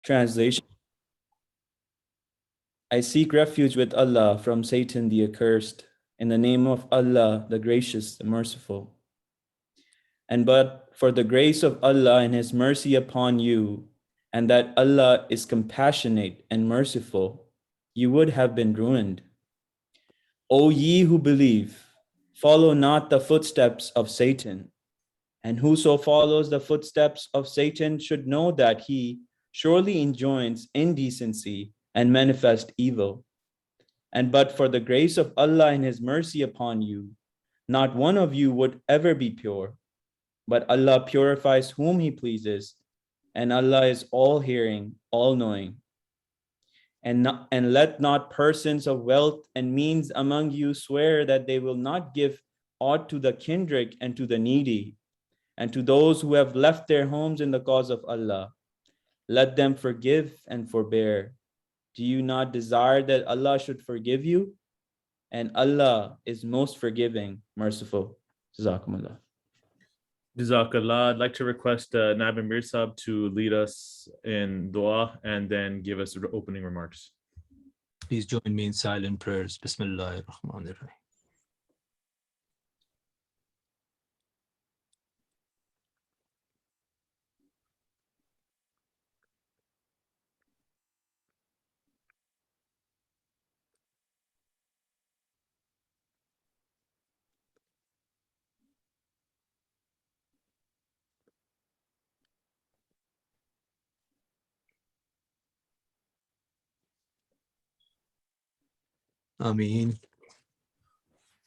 Translation: I seek refuge with Allah from Satan the accursed, in the name of Allah, the gracious, the merciful. And but for the grace of Allah and His mercy upon you, and that Allah is compassionate and merciful, you would have been ruined. O ye who believe, follow not the footsteps of Satan. And whoso follows the footsteps of Satan should know that he surely enjoins indecency and manifest evil. And but for the grace of Allah and His mercy upon you, not one of you would ever be pure. But Allah purifies whom He pleases, and Allah is all-hearing, all-knowing. And let not persons of wealth and means among you swear that they will not give aught to the kindred and to the needy, and to those who have left their homes in the cause of Allah. Let them forgive and forbear. Do you not desire that Allah should forgive you? And Allah is most forgiving, merciful. Jazakumullah. Jazakallah. I'd like to request Naib Amir Sahib to lead us in dua and then give us opening remarks. Please join me in silent prayers. Bismillahir Rahmanir Rahim. Ameen.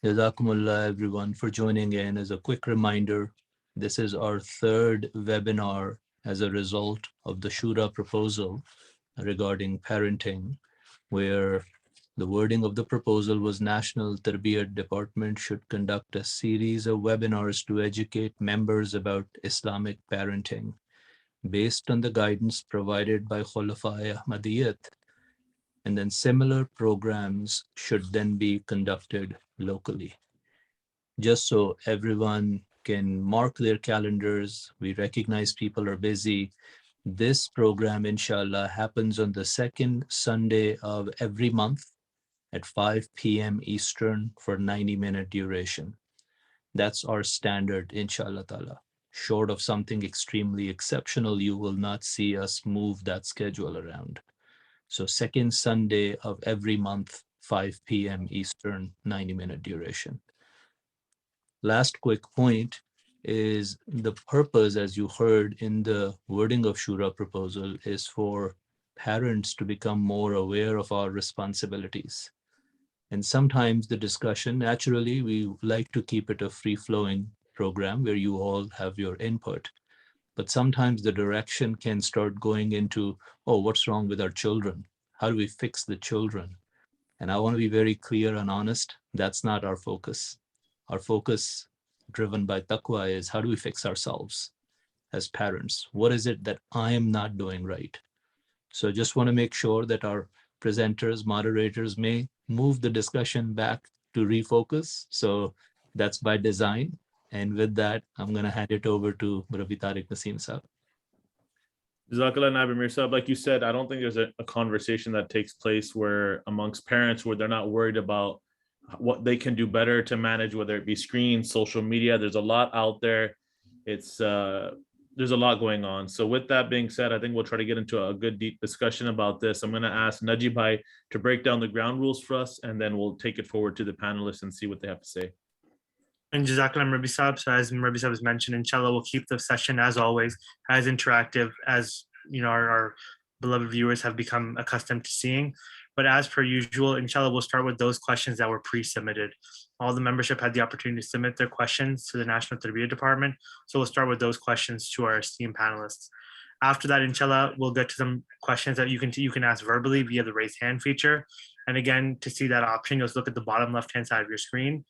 Jazakumullah everyone for joining in. As a quick reminder, this is our third webinar as a result of the Shura proposal regarding parenting, where the wording of the proposal was National Tarbiyat Department should conduct a series of webinars to educate members about Islamic parenting based on the guidance provided by Khulafa Ahmadiyyat. And then similar programs should then be conducted locally. Just so everyone can mark their calendars, we recognize people are busy. This program, inshallah, happens on the second Sunday of every month at 5 p.m. Eastern for 90-minute duration. That's our standard, inshallah ta'ala. Short of something extremely exceptional, you will not see us move that schedule around. So second Sunday of every month, 5 p.m. Eastern, 90-minute duration. Last quick point is the purpose, as you heard in the wording of Shura proposal, is for parents to become more aware of our responsibilities. And sometimes the discussion, naturally, we like to keep it a free-flowing program where you all have your input. But sometimes the direction can start going into, oh, what's wrong with our children? How do we fix the children? And I want to be very clear and honest, that's not our focus. Our focus, driven by taqwa, is how do we fix ourselves as parents? What is it that I am not doing right? So just want to make sure that our presenters, moderators may move the discussion back to refocus. So that's by design. And with that, I'm going to hand it over to Rabbi Tariq Naseem Sahib. Jazakallah, Naib Amir Sahib. Like you said, I don't think there's a conversation that takes place where amongst parents where they're not worried about what they can do better to manage, whether it be screens, social media. There's a lot out there. There's a lot going on. So with that being said, I think we'll try to get into a good deep discussion about this. I'm going to ask Najib Bhai to break down the ground rules for us, and then we'll take it forward to the panelists and see what they have to say. And Jazakallah Rabbi Sahib. So as Rabbi Sahib has mentioned, inshallah, we'll keep the session as always, as interactive as our beloved viewers have become accustomed to seeing. But as per usual, inshallah, we'll start with those questions that were pre-submitted. All the membership had the opportunity to submit their questions to the National Tarbiyat Department. So we'll start with those questions to our esteemed panelists. After that, inshallah, we'll get to some questions that you can ask verbally via the raise hand feature. And again, to see that option, you'll look at the bottom left-hand side of your screen.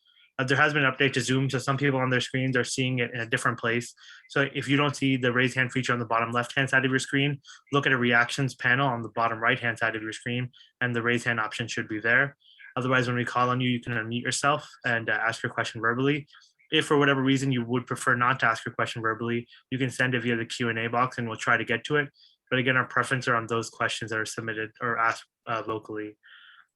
There has been an update to Zoom, so some people on their screens are seeing it in a different place. So if you don't see the raise hand feature on the bottom left-hand side of your screen, look at a reactions panel on the bottom right-hand side of your screen, and the raise hand option should be there. Otherwise, when we call on you, you can unmute yourself and ask your question verbally. If for whatever reason you would prefer not to ask your question verbally, you can send it via the Q&A box and we'll try to get to it. But again, our preference are on those questions that are submitted or asked locally.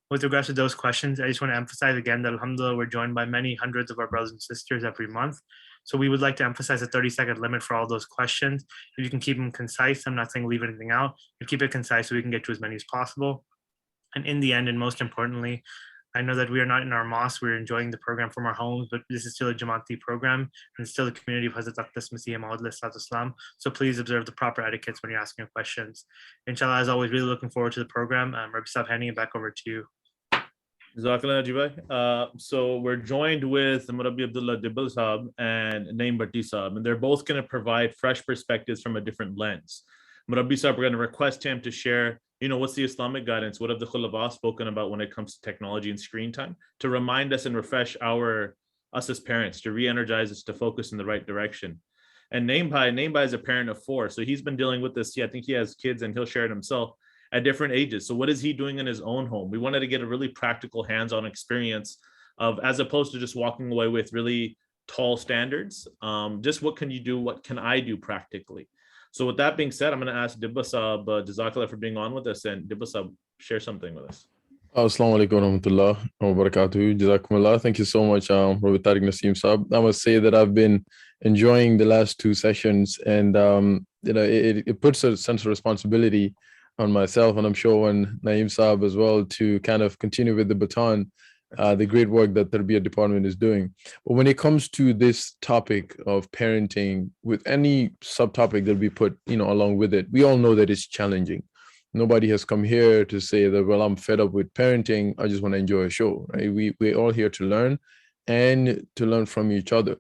With regards to those questions, I just want to emphasize again that alhamdulillah, we're joined by many hundreds of our brothers and sisters every month. So we would like to emphasize a 30-second limit for all those questions. If you can keep them concise, I'm not saying leave anything out, but keep it concise so we can get to as many as possible. And in the end, and most importantly, I know that we are not in our mosque, we're enjoying the program from our homes, but this is still a Jamaati program and still the community of Hazrat Aqdas Masih Maud Islam. So please observe the proper etiquettes when you're asking questions. Inshallah, as always, really looking forward to the program. Rabbi Saab, handing it back over to you. Jazakallah, Jibai. So we're joined with Murabbi Abdullah Dibbil Saab and Naeem Bhatti Saab, and they're both going to provide fresh perspectives from a different lens. Murabbi Saab, we're going to request him to share, what's the Islamic guidance? What have the Khulafa spoken about when it comes to technology and screen time, to remind us and refresh us as parents, to re-energize us to focus in the right direction. And Naeem Bhai is a parent of 4, so he's been dealing with this. I think he has kids and he'll share it himself at different ages. So what is he doing in his own home? We wanted to get a really practical hands-on experience of, as opposed to just walking away with really tall standards, just what can you do? What can I do practically? So with that being said, I'm going to ask Dibba Saab, Jazakallah for being on with us, and Dibba Saab, share something with us. Assalamu alaikum wa rahmatullah wa barakatuh. Jazakumullah. Thank you so much, Rabbi Tariq Naseem Saab. I must say that I've been enjoying the last 2 sessions, and it puts a sense of responsibility on myself, and I'm sure on Naeem Saab as well, to kind of continue with the baton, the great work that the Tarbiyat department is doing. But when it comes to this topic of parenting, with any subtopic that we put, along with it, we all know that it's challenging. Nobody has come here to say that, well, I'm fed up with parenting, I just want to enjoy a show, right? We're all here to learn and to learn from each other.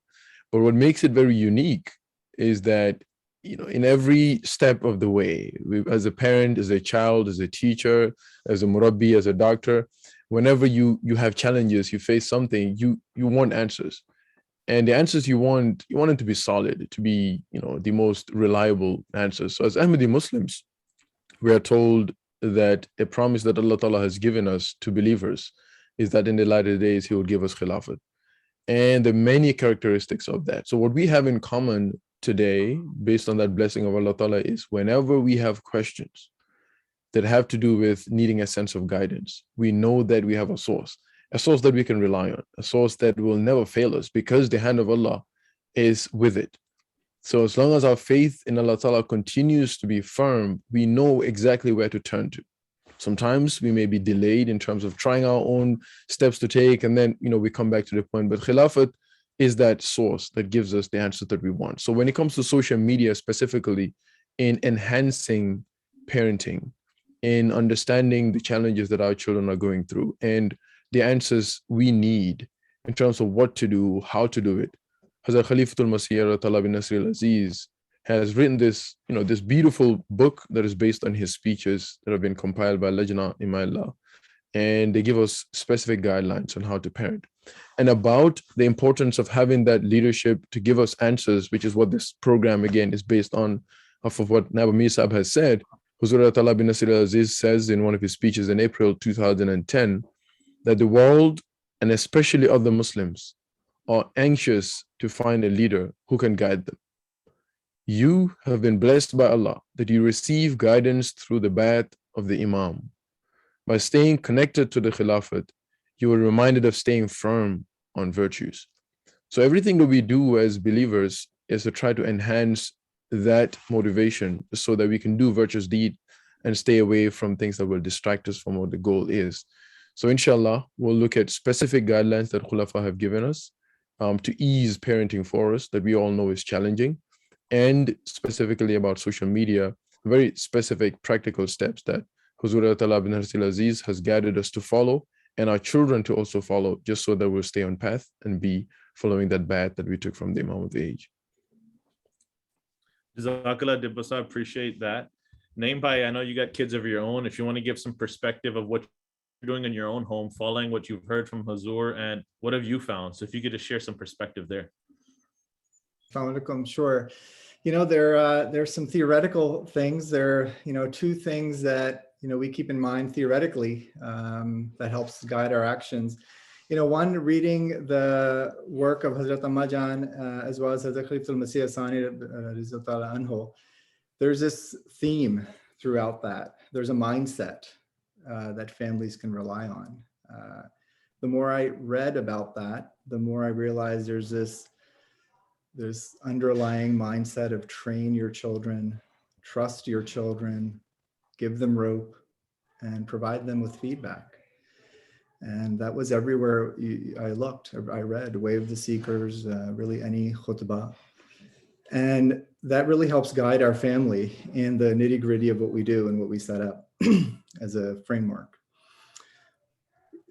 But what makes it very unique is that, in every step of the way, as a parent, as a child, as a teacher, as a murabbi, as a doctor, whenever you have challenges, you face something, you want answers. And the answers you want them to be solid, to be, the most reliable answers. So as Ahmadi Muslims, we are told that a promise that Allah Ta'ala has given us to believers is that in the latter days, He will give us khilafat. And the many characteristics of that. So what we have in common today, based on that blessing of Allah Ta'ala, is whenever we have questions that have to do with needing a sense of guidance, we know that we have a source that we can rely on, a source that will never fail us because the hand of Allah is with it. So as long as our faith in Allah Ta'ala continues to be firm, we know exactly where to turn to. Sometimes we may be delayed in terms of trying our own steps to take, and then, we come back to the point. But Khilafat is that source that gives us the answer that we want. So when it comes to social media, specifically in enhancing parenting, in understanding the challenges that our children are going through and the answers we need in terms of what to do, how to do it, Hazrat Khalifatul Masih Talab bin Nasir al-Aziz has written this, this beautiful book that is based on his speeches that have been compiled by Lajna Imaillah. And they give us specific guidelines on how to parent and about the importance of having that leadership to give us answers, which is what this program again is based on, of what Naba Mir Saab has said. Huzur Talab bin Nasir al-Aziz says in one of his speeches in April 2010 that the world, and especially other Muslims, are anxious to find a leader who can guide them. You have been blessed by Allah that you receive guidance through the bai'at of the Imam. By staying connected to the Khilafat, you are reminded of staying firm on virtues. So everything that we do as believers is to try to enhance that motivation so that we can do virtuous deed and stay away from things that will distract us from what the goal is. So inshallah, we'll look at specific guidelines that Khulafa have given us to ease parenting for us that we all know is challenging, and specifically about social media, very specific practical steps that Huzur Talab bin Nasir al-Aziz has guided us to follow and our children to also follow, just so that we'll stay on path and be following that path that we took from the Imam of the age. Jazakallah, Dibbasa, appreciate that. Naeem Bhai, I know you got kids of your own. If you want to give some perspective of what you're doing in your own home, following what you've heard from Huzur, and what have you found? So if you could just share some perspective there. Assalamu alaikum. Sure. There's some theoretical things. There are, 2 things that, we keep in mind theoretically that helps guide our actions. One, reading the work of Hazrat Ammajan as well as Hazrat Khalifatul Masih Sani Rizal Ta'ala Anhu. There's this theme throughout that. There's a mindset that families can rely on. The more I read about that, the more I realized there's this underlying mindset of train your children, trust your children, give them rope, and provide them with feedback. And that was everywhere I looked. I read Way of the Seekers, really any khutbah. And that really helps guide our family in the nitty gritty of what we do and what we set up as a framework.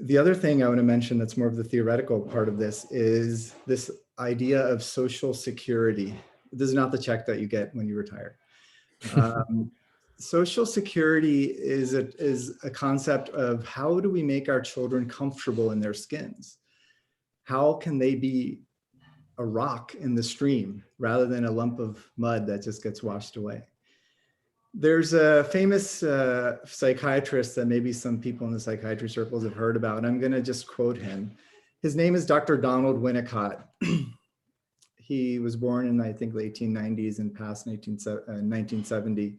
The other thing I want to mention that's more of the theoretical part of this is this idea of social security. This is not the check that you get when you retire. Social security is a concept of how do we make our children comfortable in their skins? How can they be a rock in the stream rather than a lump of mud that just gets washed away? There's a famous psychiatrist that maybe some people in the psychiatry circles have heard about, and I'm going to just quote him. His name is Dr. Donald Winnicott. He was born in, I think, the 1890s and passed in 1970.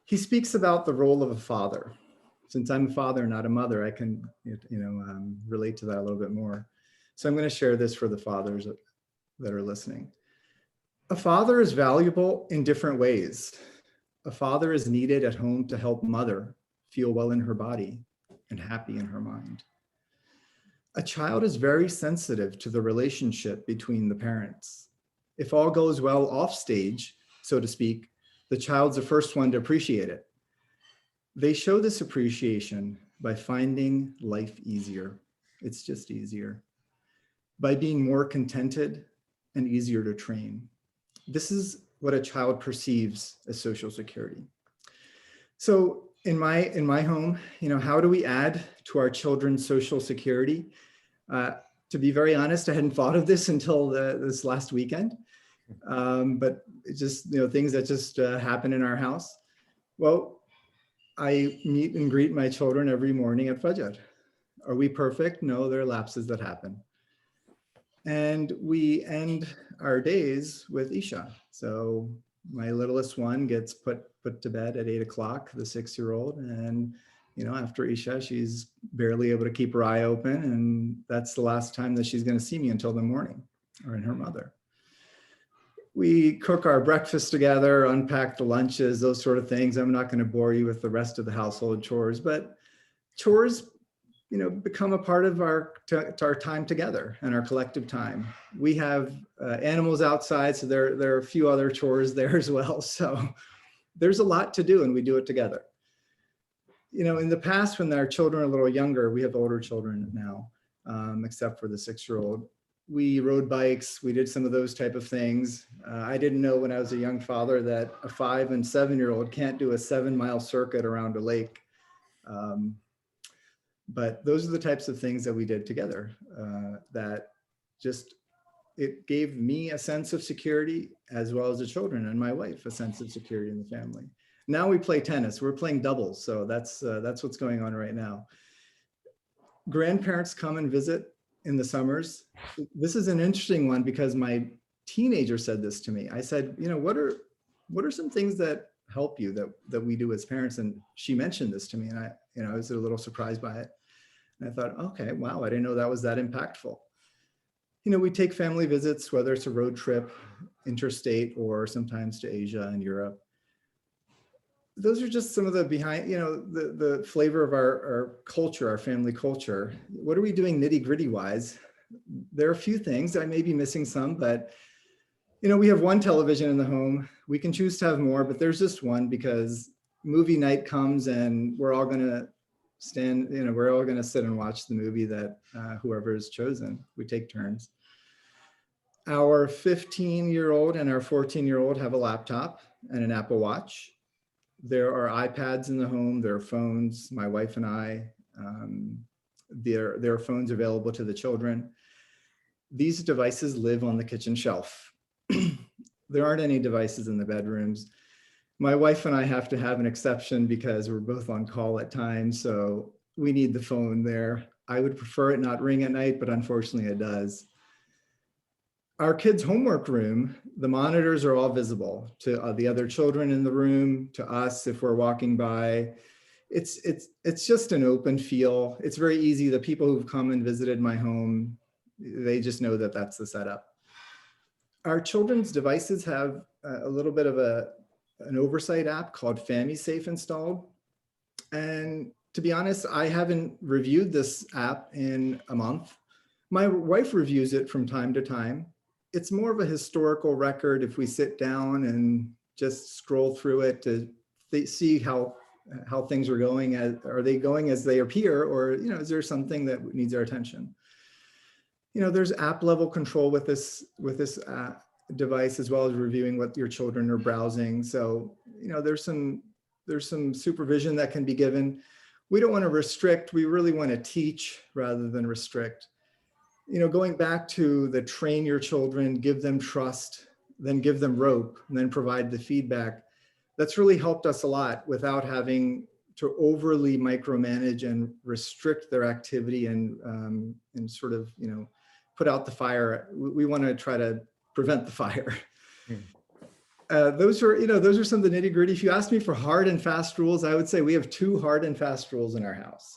He speaks about the role of a father. Since I'm a father, not a mother, I can relate to that a little bit more. So I'm going to share this for the fathers that are listening. A father is valuable in different ways. A father is needed at home to help mother feel well in her body and happy in her mind. A child is very sensitive to the relationship between the parents. If all goes well off stage, so to speak, the child's the first one to appreciate it. They show this appreciation by finding life easier. It's just easier. By being more contented and easier to train. This is what a child perceives as social security. So in my home, how do we add to our children's social security? To be very honest, I hadn't thought of this until this last weekend, but it's just things that just happen in our house. Well, I meet and greet my children every morning at Fajr. Are we perfect? No, there are lapses that happen. And we end our days with Isha. So my littlest one gets put to bed at 8 o'clock, the 6-year-old. And, after Isha, she's barely able to keep her eye open. And that's the last time that she's going to see me until the morning, or in her mother. We cook our breakfast together, unpack the lunches, those sort of things. I'm not going to bore you with the rest of the household chores, but chores become a part of our time together and our collective time. We have animals outside, so there are a few other chores there as well. So there's a lot to do, and we do it together. In the past, when our children are a little younger, we have older children now, except for the 6-year-old. We rode bikes. We did some of those type of things. I didn't know when I was a young father that a 5- and 7-year-old can't do a 7-mile circuit around a lake. But those are the types of things that we did together it gave me a sense of security, as well as the children and my wife, a sense of security in the family. Now we play tennis. We're playing doubles. So that's what's going on right now. Grandparents come and visit in the summers. This is an interesting one because my teenager said this to me. I said, what are some things that help you that we do as parents? And she mentioned this to me, and I was a little surprised by it. And I thought, okay, wow, I didn't know that was that impactful. We take family visits, whether it's a road trip, interstate, or sometimes to Asia and Europe. Those are just some of the behind, the flavor of our culture, our family culture. What are we doing nitty gritty wise? There are a few things. I may be missing some, but we have one television in the home. We can choose to have more, but there's just one because movie night comes and we're all going to we're all going to sit and watch the movie that whoever is chosen. We take turns. Our 15-year-old and our 14-year-old have a laptop and an Apple Watch. There are iPads in the home. There are phones. My wife and I, there are phones available to the children. These devices live on the kitchen shelf. There aren't any devices in the bedrooms. My wife and I have to have an exception because we're both on call at times, so we need the phone there. I would prefer it not ring at night, but unfortunately it does. Our kids' homework room, the monitors are all visible to the other children in the room, to us if we're walking by. It's just an open feel. It's very easy. The people who've come and visited my home, they just know that that's the setup. Our children's devices have a little bit of an oversight app called FamiSafe installed. And to be honest, I haven't reviewed this app in a month. My wife reviews it from time to time. It's more of a historical record if we sit down and just scroll through it to see how things are going. Are they going as they appear, or is there something that needs our attention? There's app level control with this device, as well as reviewing what your children are browsing. So there's some supervision that can be given. We don't want to restrict. We really want to teach rather than restrict. Going back to the train your children, give them trust, then give them rope, and then provide the feedback. That's really helped us a lot without having to overly micromanage and restrict their activity and sort of, put out the fire. We want to try to prevent the fire. Those are some of the nitty gritty. If you ask me for hard and fast rules, I would say we have 2 hard and fast rules in our house.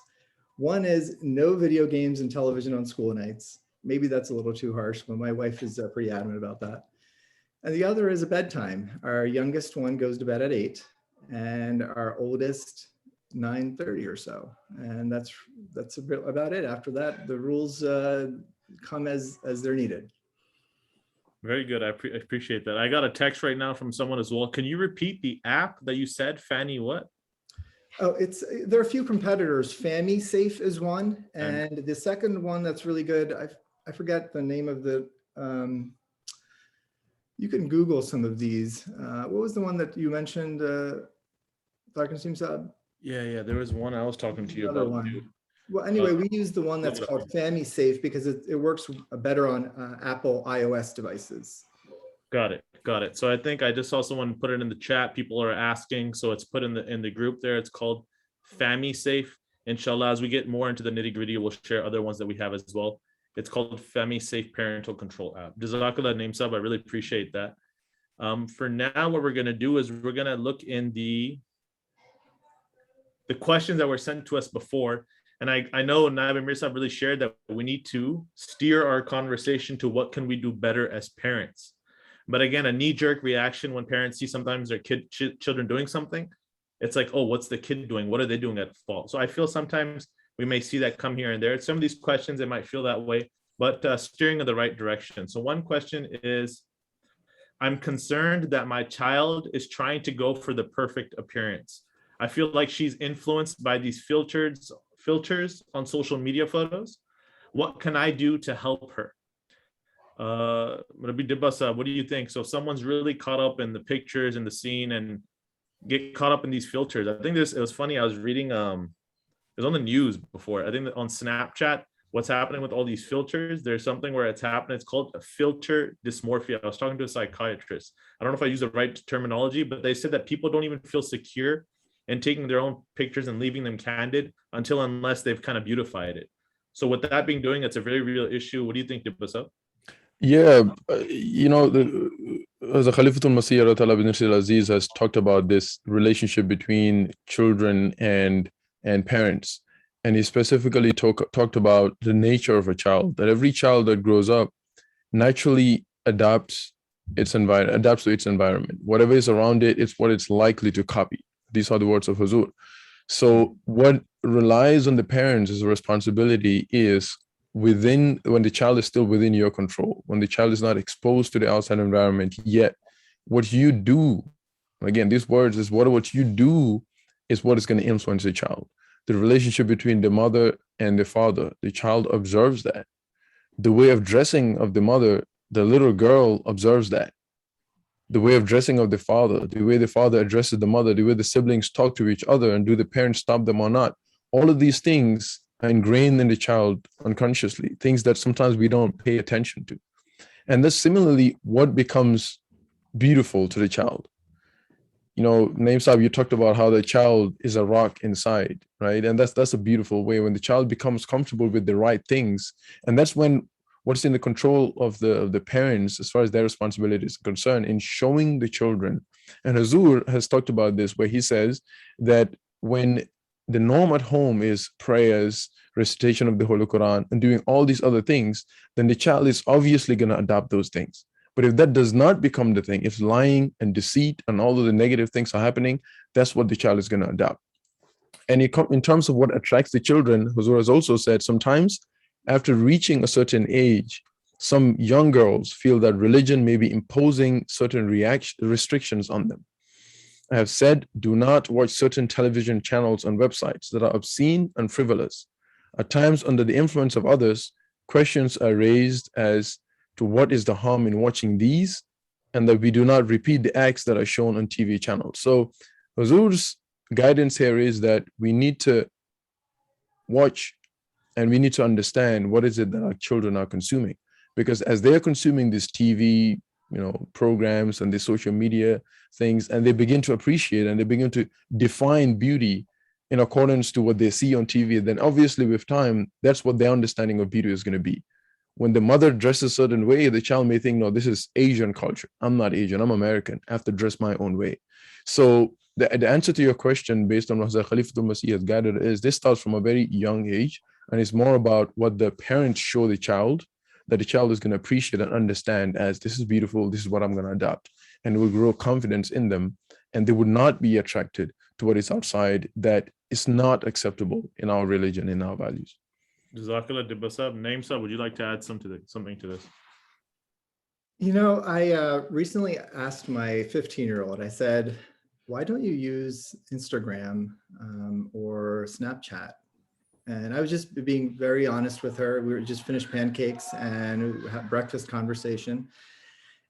One is no video games and television on school nights. Maybe that's a little too harsh, but my wife is pretty adamant about that. And the other is a bedtime. Our youngest one goes to bed at 8 and our oldest 9:30 or so. And that's about it. After that, the rules come as they're needed. Very good. I appreciate that. I got a text right now from someone as well. Can you repeat the app that you said, Fanny what? Oh, there are a few competitors. FamiSafe is one. And the second one that's really good, I forget the name of the, you can Google some of these. What was the one that you mentioned, Dr. Naseem Saab? Yeah. There was one I was talking to you about. One. Well, anyway, we use the one that's called FamiSafe because it works better on Apple iOS devices. Got it. So I think I just saw someone put it in the chat. People are asking, so it's put in the group there. It's called FamiSafe. Inshallah, as we get more into the nitty gritty, we'll share other ones that we have as well. It's called FamiSafe Parental Control App. Jazakallah, Naeem Saab. I really appreciate that. For now, what we're going to do is we're going to look in the questions that were sent to us before. And I know Naib and Mirza really shared that we need to steer our conversation to what can we do better as parents. But again, a knee-jerk reaction when parents see sometimes their children doing something, it's like, oh, what's the kid doing? What are they doing at fault? So I feel sometimes we may see that come here and there. Some of these questions, it might feel that way, but steering in the right direction. So one question is, I'm concerned that my child is trying to go for the perfect appearance. I feel like she's influenced by these filters on social media photos. What can I do to help her? Rabbi Dibasa, what do you think? So if someone's really caught up in the pictures and the scene and get caught up in these filters, I think it was funny. I was reading, it was on the news before. I think that on Snapchat, what's happening with all these filters, there's something where it's happening. It's called a filter dysmorphia. I was talking to a psychiatrist. I don't know if I use the right terminology, but they said that people don't even feel secure in taking their own pictures and leaving them candid unless they've kind of beautified it. So with that being doing, it's a very real issue. What do you think, Dibasa? Yeah, the Khalifatul Masih Aziz has talked about this relationship between children and parents. And he specifically talked about the nature of a child, that every child that grows up naturally adapts to its environment. Whatever is around it, it's what it's likely to copy. These are the words of Huzur. So what relies on the parents as a responsibility is when the child is still within your control, when the child is not exposed to the outside environment yet, what you do, again, these words is what you do is what is going to influence the child. The relationship between the mother and the father, the child observes that. The way of dressing of the mother, the little girl observes that. The way of dressing of the father, the way the father addresses the mother, the way the siblings talk to each other, and do the parents stop them or not. All of these things are ingrained in the child unconsciously, things that sometimes we don't pay attention to. And that's similarly what becomes beautiful to the child. Naeem Saab, you talked about how the child is a rock inside, right? And that's a beautiful way when the child becomes comfortable with the right things. And that's when what's in the control of the parents as far as their responsibility is concerned in showing the children. And Hazur has talked about this, where he says that when the norm at home is prayers, recitation of the Holy Quran, and doing all these other things, then the child is obviously going to adopt those things. But if that does not become the thing, if lying and deceit and all of the negative things are happening, that's what the child is going to adopt. And in terms of what attracts the children, Huzur has also said sometimes after reaching a certain age, some young girls feel that religion may be imposing certain restrictions on them. I have said, do not watch certain television channels and websites that are obscene and frivolous. At times, under the influence of others, questions are raised as to what is the harm in watching these, and that we do not repeat the acts that are shown on TV channels. So Huzur's guidance here is that we need to watch and we need to understand what is it that our children are consuming, because as they're consuming this TV, programs and the social media things, and they begin to appreciate and they begin to define beauty in accordance to what they see on TV, then obviously with time, that's what their understanding of beauty is going to be. When the mother dresses a certain way, the child may think, no, this is Asian culture. I'm not Asian, I'm American. I have to dress my own way. So the answer to your question based on what Hazrat Khalifatul Masih has guided is this starts from a very young age, and it's more about what the parents show the child, that the child is going to appreciate and understand as this is beautiful, this is what I'm going to adopt, and will grow confidence in them, and they would not be attracted to what is outside that is not acceptable in our religion, in our values. Jazakallah. Dibasab, name sub, would you like to add something to this? I recently asked my 15-year-old, I said, why don't you use Instagram or Snapchat? And I was just being very honest with her. We were just finished pancakes and we had breakfast conversation.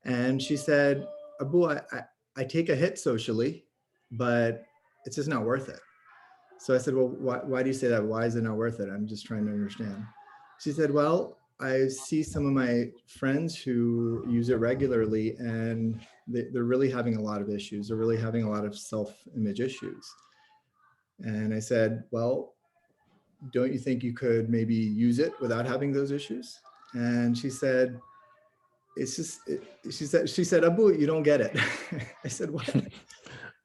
And she said, Abu, I take a hit socially, but it's just not worth it. So I said, well, why do you say that? Why is it not worth it? I'm just trying to understand. She said, well, I see some of my friends who use it regularly and they're really having a lot of issues. They're really having a lot of self-image issues. And I said, well, don't you think you could maybe use it without having those issues? And she said, she said, Abu, you don't get it. I said, what?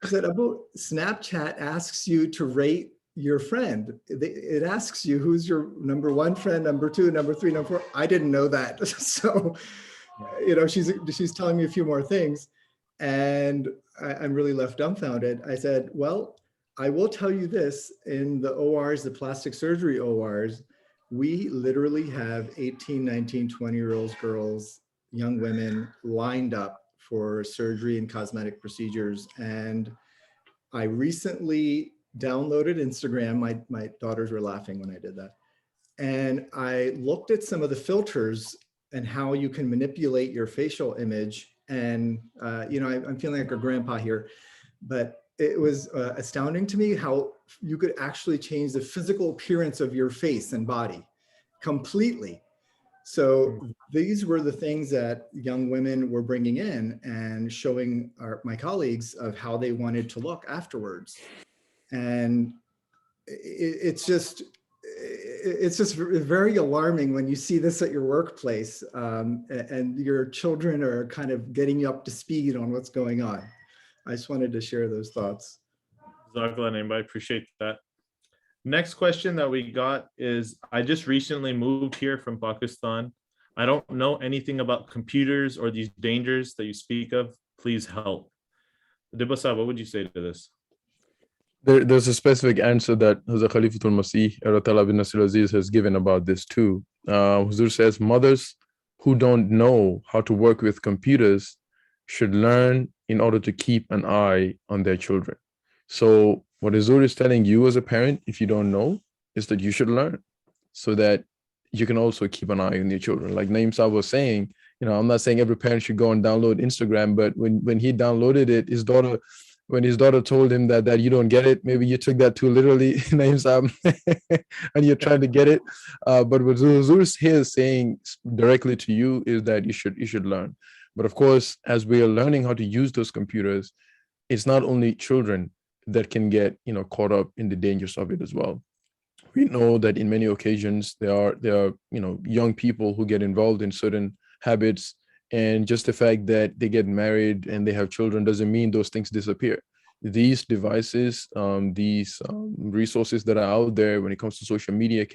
She said, Abu, Snapchat asks you to rate your friend. It asks you who's your number one friend, number two, number three, number four. I didn't know that. So, she's telling me a few more things. And I'm really left dumbfounded. I said, well, I will tell you this, in the ORs, the plastic surgery ORs, we literally have 18, 19, 20-year-old girls, young women lined up for surgery and cosmetic procedures. And I recently downloaded Instagram. My daughters were laughing when I did that. And I looked at some of the filters and how you can manipulate your facial image. And, I'm feeling like a grandpa here, but it was astounding to me how you could actually change the physical appearance of your face and body completely. So these were the things that young women were bringing in and showing my colleagues of how they wanted to look afterwards. And it's just very alarming when you see this at your workplace and your children are kind of getting you up to speed on what's going on. I just wanted to share those thoughts. Jazakallah, I appreciate that. Next question that we got is, I just recently moved here from Pakistan. I don't know anything about computers or these dangers that you speak of. Please help. Dibasa, what would you say to this? There's a specific answer that Hazrat Khalifatul Masih Ayatollah bin Nasir Aziz has given about this too. Huzur says mothers who don't know how to work with computers should learn in order to keep an eye on their children. So what Huzur is telling you as a parent, if you don't know, is that you should learn so that you can also keep an eye on your children. Like Naeem Saab was saying, I'm not saying every parent should go and download Instagram, but when he downloaded it, when his daughter told him that you don't get it, maybe you took that too literally, Naeem Saab, and you're trying to get it. But what Huzur here is saying directly to you is that you should learn. But of course, as we are learning how to use those computers, it's not only children that can get caught up in the dangers of it as well. we know that in many occasions there are young people who get involved in certain habits, and just the fact that they get married and they have children doesn't mean those things disappear. These devices, these resources that are out there when it comes to social media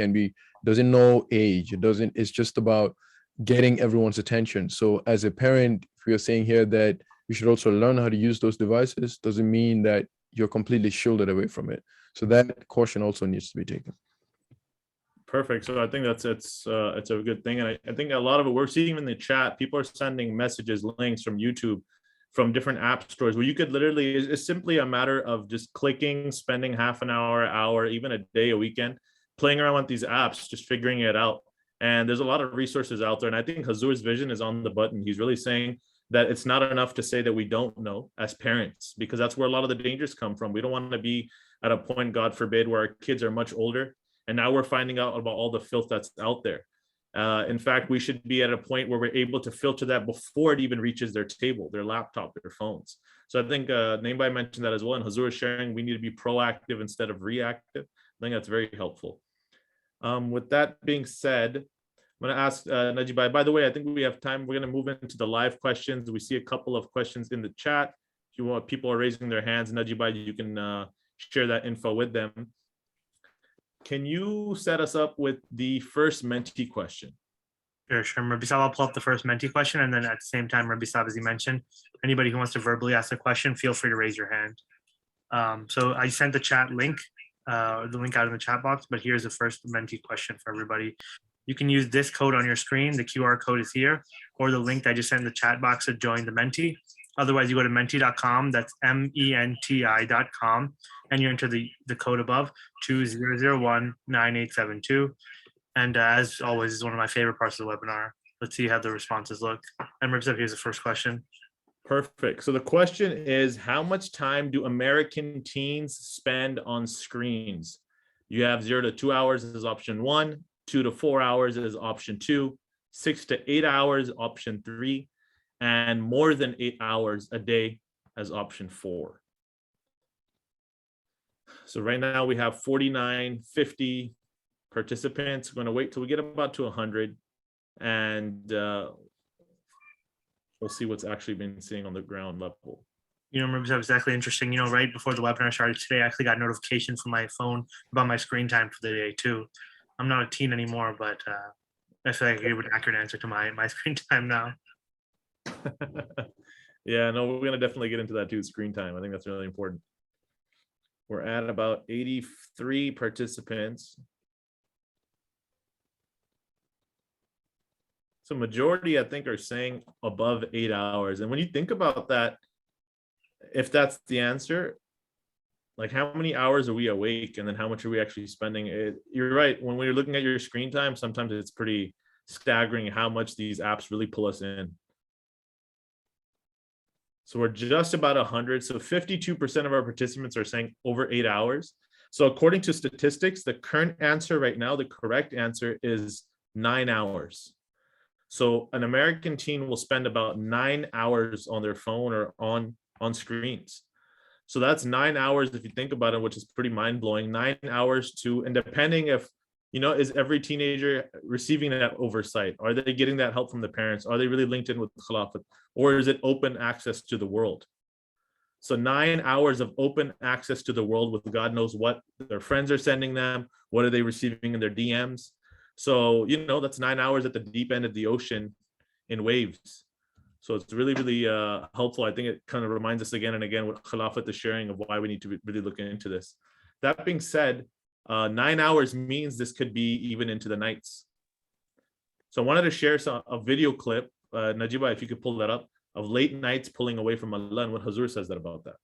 doesn't know age. It's just about getting everyone's attention. So as a parent, if you're saying here that you should also learn how to use those devices, doesn't mean that you're completely shielded away from it. So that caution also needs to be taken. Perfect. So I think it's a good thing. And I think a lot of it we're seeing in the chat, people are sending messages, links from YouTube, from different app stores where you could literally, it's simply a matter of just clicking, spending half an hour, even a day, a weekend, playing around with these apps, just figuring it out. And there's a lot of resources out there. And I think Hazur's vision is on the button. He's really saying that it's not enough to say that we don't know as parents, because that's where a lot of the dangers come from. We don't want to be at a point, God forbid, where our kids are much older and now we're finding out about all the filth that's out there. In fact, we should be at a point where we're able to filter that before it even reaches their table, their laptop, their phones. So I think Naimbai mentioned that as well, and Hazur is sharing we need to be proactive instead of reactive. I think that's very helpful. With that being said, I'm going to ask Najibai, by the way, I think we have time. We're going to move into the live questions. We see a couple of questions in the chat. If you want, people are raising their hands. Najibai, you can share that info with them. Can you set us up with the first mentee question? Sure. Rabbi Sab, I'll pull up the first mentee question, and then at the same time, Rabbi Sab, as you mentioned, anybody who wants to verbally ask a question, feel free to raise your hand. So I sent the chat link, the link out in the chat box, but here's the first mentee question for everybody. You can use this code on your screen. The QR code is here, or the link that I just sent in the chat box to join the mentee. Otherwise, you go to menti.com, that's MENTI.com, and you enter the code above, 20019872. And as always, is one of my favorite parts of the webinar. Let's see how the responses look. And Ribsab, here's the first question. Perfect. So the question is, how much time do American teens spend on screens? You have 0 to 2 hours as option 1, 2 to 4 hours as option 2, 6 to 8 hours, option 3, and more than 8 hours a day as option 4. So right now we have 49, 50 participants. We're going to wait till we get about to 100, and we'll see what's actually been seeing on the ground level. You know, that was exactly interesting. You know, right before the webinar started today, I actually got a notification from my phone about my screen time for the day too. I'm not a teen anymore, but I feel like I gave an accurate answer to my screen time now. Yeah, no, we're going to definitely get into that too, screen time. I think that's really important. We're at about 83 participants. So majority, I think, are saying above 8 hours. And when you think about that, if that's the answer, like how many hours are we awake, and then how much are we actually spending? You're right. When we're looking at your screen time, sometimes it's pretty staggering how much these apps really pull us in. So we're just about 100. So 52% of our participants are saying over 8 hours. So according to statistics, the current answer right now, the correct answer is 9 hours. So an American teen will spend about 9 hours on their phone or on screens. So that's 9 hours, if you think about it, which is pretty mind-blowing. 9 hours to, and depending if, you know, is every teenager receiving that oversight? Are they getting that help from the parents? Are they really linked in with Khilafat? Or is it open access to the world? So 9 hours of open access to the world with God knows what their friends are sending them. What are they receiving in their DMs? So, you know, that's 9 hours at the deep end of the ocean in waves. So it's really, really helpful. I think it kind of reminds us again and again what Khilafat is sharing of why we need to really look into this. That being said, 9 hours means this could be even into the nights. So I wanted to share a video clip, Najiba, if you could pull that up, of late nights pulling away from Allah, and what Hazur says that about that.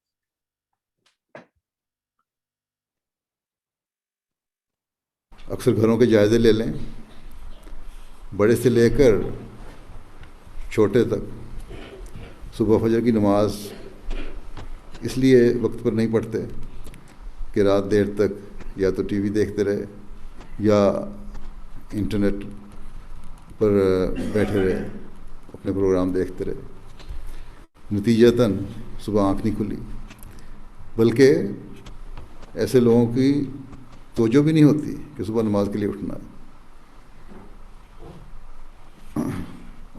अक्सर घरों के जायजे ले लें, बड़े से लेकर छोटे तक सुबह फजर की नमाज इसलिए वक्त पर नहीं पढ़ते कि रात देर तक या तो टीवी देखते रहे या इंटरनेट पर बैठे रहे, अपने प्रोग्राम देखते रहे। नतीजतन सुबह आँख नहीं खुली, बल्कि ऐसे लोगों की तवज्जो भी नहीं होती कि सुबह नमाज के लिए उठना है।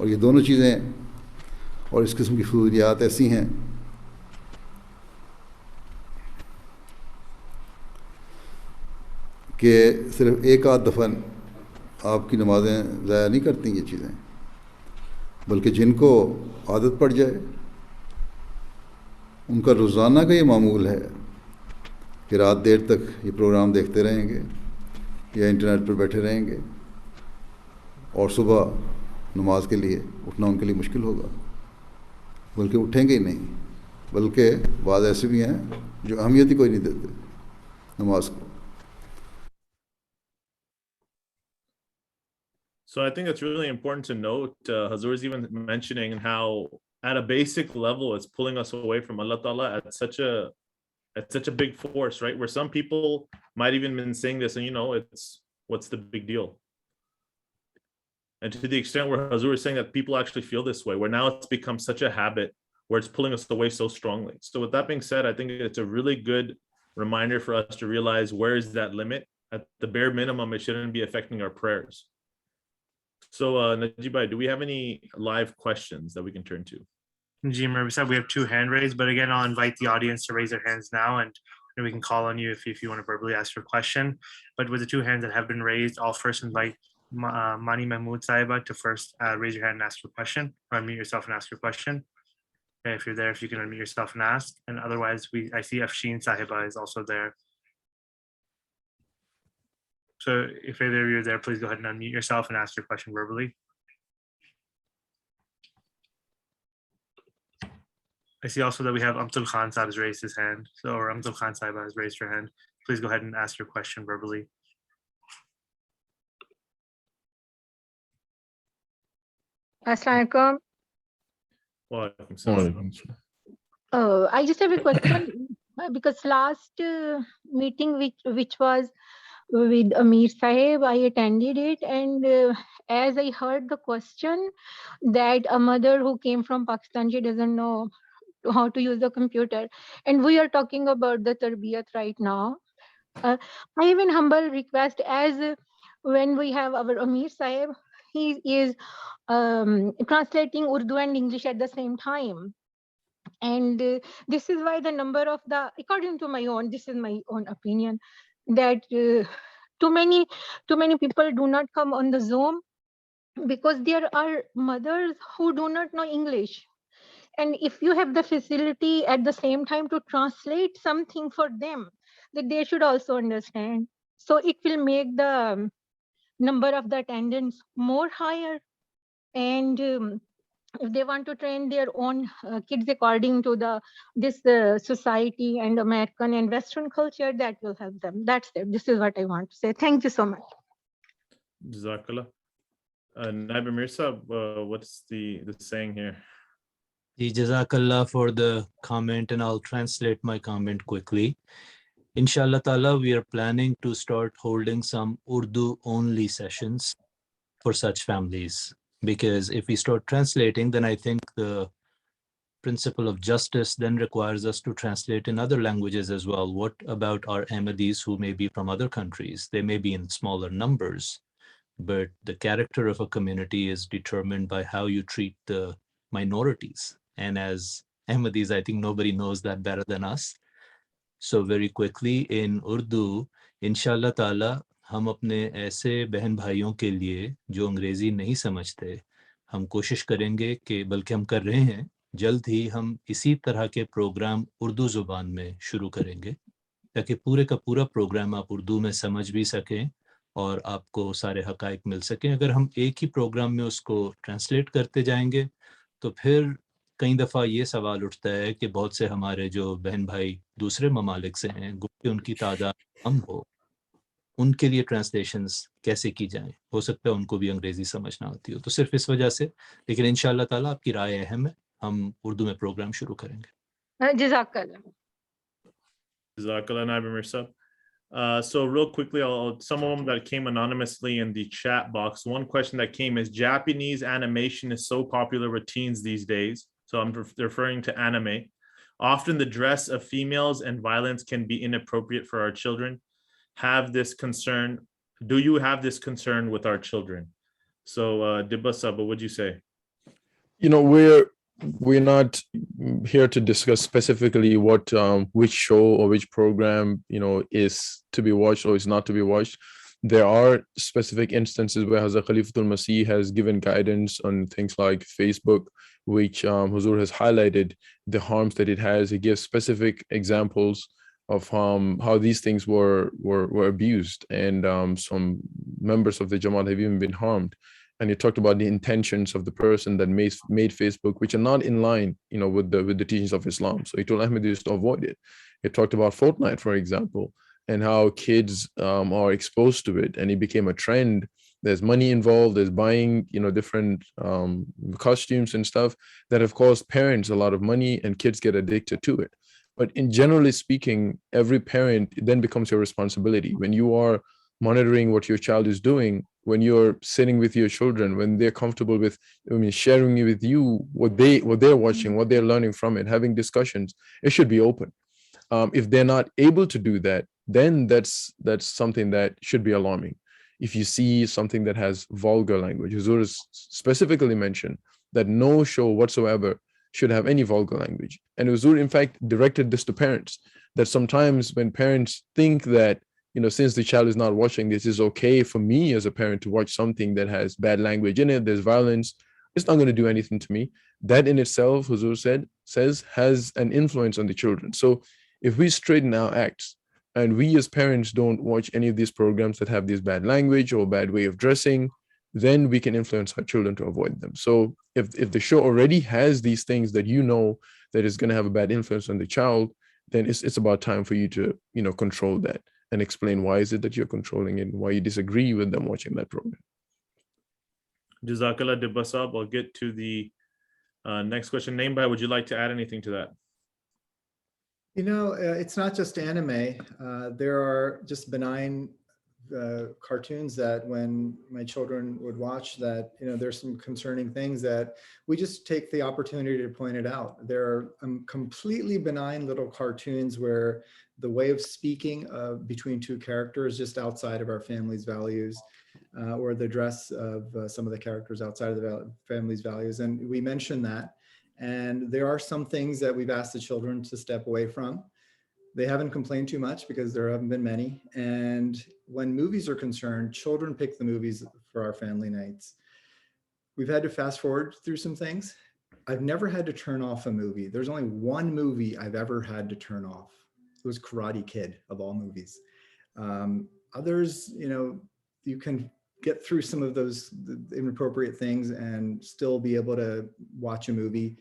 और ये दोनों चीज़ें और इस किस्म की फजूलियात ऐसी हैं कि सिर्फ एक आध दफ़ा आपकी नमाजें ज़ाया नहीं करती ये चीज़ें, बल्कि जिनको आदत पड़ जाए उनका रोज़ाना का ये मामूल है कि रात देर तक ये प्रोग्राम देखते रहेंगे या इंटरनेट पर बैठे रहेंगे और सुबह नमाज के लिए उठना उनके लिए मुश्किल होगा, बल्कि उठेंगे ही नहीं। बल्कि बाद ऐसे भी हैं जो अहमियत ही कोई नहीं देते नमाज को। So I think it's really important to note, Hazur is even mentioning how at a basic level, it's pulling us away from Allah Ta'ala at such a big force, right? Where some people might even been saying this and, it's what's the big deal? And to the extent where Hazur is saying that people actually feel this way, where now it's become such a habit where it's pulling us away so strongly. So with that being said, I think it's a really good reminder for us to realize where is that limit. At the bare minimum, it shouldn't be affecting our prayers. So Najib bhai, do we have any live questions that we can turn to? Ji, we have 2 hand raised, but again, I'll invite the audience to raise their hands now, and we can call on you if you want to verbally ask your question. But with the 2 hands that have been raised, I'll first invite Mani Mahmood Saiba to first raise your hand and ask your question, or unmute yourself and ask your question. Okay, if you're there, if you can unmute yourself and ask, and otherwise, I see Afshin Sahiba is also there. So if either of you are there, please go ahead and unmute yourself and ask your question verbally. I see also that we have Amtul Khan Saab has raised his hand. So, or Amtul Khan Saiba has raised your hand. Please go ahead and ask your question verbally. Assalamualaikum. Walaikum salam. I just have a question because last meeting which was with Amir Sahib, I attended it, and as I heard the question that a mother who came from Pakistan, she doesn't know how to use the computer, and we are talking about the tarbiyat right now. I have an humble request, as when we have our Amir Sahib, he is translating Urdu and English at the same time. And this is why the number of according to my own, this is my own opinion, that too many people do not come on the Zoom because there are mothers who do not know English. And if you have the facility at the same time to translate something for them, that they should also understand. So it will make the number of the attendants more higher. And if they want to train their own kids according to this society and American and Western culture, that will help them. That's it. This is what I want to say. Thank you so much. Jazakallah. Naib Amir Sahib, what's the saying here? Jazakallah for the comment, and I'll translate my comment quickly. Inshallah ta'ala, we are planning to start holding some Urdu only sessions for such families, because if we start translating, then I think the principle of justice then requires us to translate in other languages as well. What about our Ahmadis who may be from other countries? They may be in smaller numbers, but the character of a community is determined by how you treat the minorities. And as Ahmadis, I think nobody knows that better than us. So very quickly in Urdu, Inshallah Ta'ala, हम अपने ऐसे बहन भाइयों के लिए जो अंग्रेजी नहीं समझते, हम कोशिश करेंगे कि, बल्कि हम कर रहे हैं, जल्द ही हम इसी तरह के प्रोग्राम उर्दू ज़ुबान में शुरू करेंगे, ताकि पूरे का पूरा प्रोग्राम आप उर्दू में समझ भी सकें और आपको सारे हक़ाइक़ मिल सकें। अगर हम एक ही प्रोग्राम में उसको ट्रांसलेट करते जाएंगे तो फिर कई दफ़ा ये सवाल उठता है कि बहुत से हमारे जो बहन भाई दूसरे ममालिक से हैं, कि उनकी तादाद कम हो, उनके लिए ट्रांसलेशंस कैसे की जाएं, हो सकता है उनको भी अंग्रेजी समझना आती हो। तो सिर्फ इस वजह से, लेकिन इंशाल्लाह ताला आपकी राय अहम है, हम उर्दू में प्रोग्राम शुरू करेंगे। Jazakallah. Jazakallah, Naib Amir Sahib. So real quickly, some of them that came anonymously in the chat box. One question that came is, Japanese animation is so popular with teens these days. So I'm referring to anime. Often the dress of females and violence can be inappropriate for our children. have this concern? Do you have this concern with our children? So Dibba Saba, what would you say? You know, we're not here to discuss specifically what which show or which program, you know, is to be watched or is not to be watched. There are specific instances where Hazrat Khalifatul Masih has given guidance on things like Facebook, which Huzur has highlighted the harms that it has. He gives specific examples of how these things were abused, and some members of the Jamaat have even been harmed. And he talked about the intentions of the person that made Facebook, which are not in line, you know, with the teachings of Islam. So he told Ahmadis to avoid it. He talked about Fortnite, for example, and how kids are exposed to it, and it became a trend. There's money involved. There's buying, you know, different costumes and stuff that have cost parents a lot of money, and kids get addicted to it. But in generally speaking, every parent, it then becomes your responsibility when you are monitoring what your child is doing, when you're sitting with your children, when they're comfortable with, I mean, sharing with you what they're watching, what they're learning from it, having discussions. It should be open. If they're not able to do that, then that's something that should be alarming. If you see something that has vulgar language, Huzur specifically mentioned that no show whatsoever should have any vulgar language. And Huzur, in fact, directed this to parents, that sometimes when parents think that, you know, since the child is not watching this, it's okay for me as a parent to watch something that has bad language in it, there's violence, it's not going to do anything to me. That in itself, Huzur says, has an influence on the children. So if we straighten our acts and we as parents don't watch any of these programs that have this bad language or bad way of dressing, then we can influence our children to avoid them. So if the show already has these things that you know that is going to have a bad influence on the child, then it's about time for you to, you know, control that and explain why is it that you're controlling it and why you disagree with them watching that program. Jazakallah Dibba Sab. I'll get to the next question. Namebai, would you like to add anything to that? You know, it's not just anime. There are just benign cartoons that when my children would watch that, you know, there's some concerning things that we just take the opportunity to point it out. There are completely benign little cartoons where the way of speaking between two characters just outside of our family's values, or the dress of some of the characters outside of the family's values. And we mentioned that. And there are some things that we've asked the children to step away from. They haven't complained too much because there haven't been many. And when movies are concerned, children pick the movies for our family nights. We've had to fast forward through some things. I've never had to turn off a movie. There's only one movie I've ever had to turn off. It was Karate Kid, of all movies. Others, you know, you can get through some of those inappropriate things and still be able to watch a movie.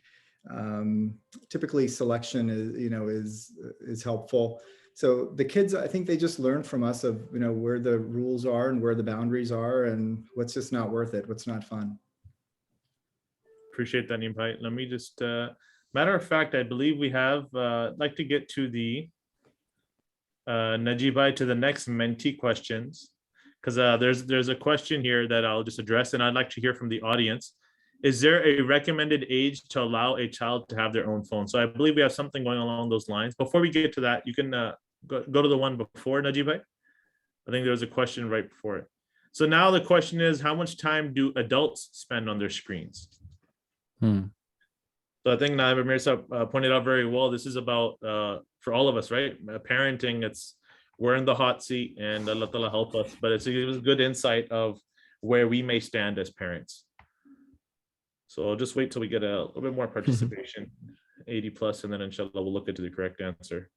Typically selection is helpful. So the kids, I think they just learn from us of, you know, where the rules are and where the boundaries are and what's just not worth it, what's not fun. Appreciate that, Namebai. Let me just, matter of fact, I believe we have, like to get to the Najibai, to the next mentee questions, because there's a question here that I'll just address, and I'd like to hear from the audience. Is there a recommended age to allow a child to have their own phone? So I believe we have something going along those lines. Before we get to that, you can go to the one before, Najibai. I think there was a question right before it. So now the question is, how much time do adults spend on their screens? So I think Naib Mirza pointed out very well, this is about, for all of us, right? Parenting, we're in the hot seat and Allah Ta'ala help us, but it was a good insight of where we may stand as parents. So I'll just wait till we get a little bit more participation, 80 plus, and then inshallah we'll look into the correct answer.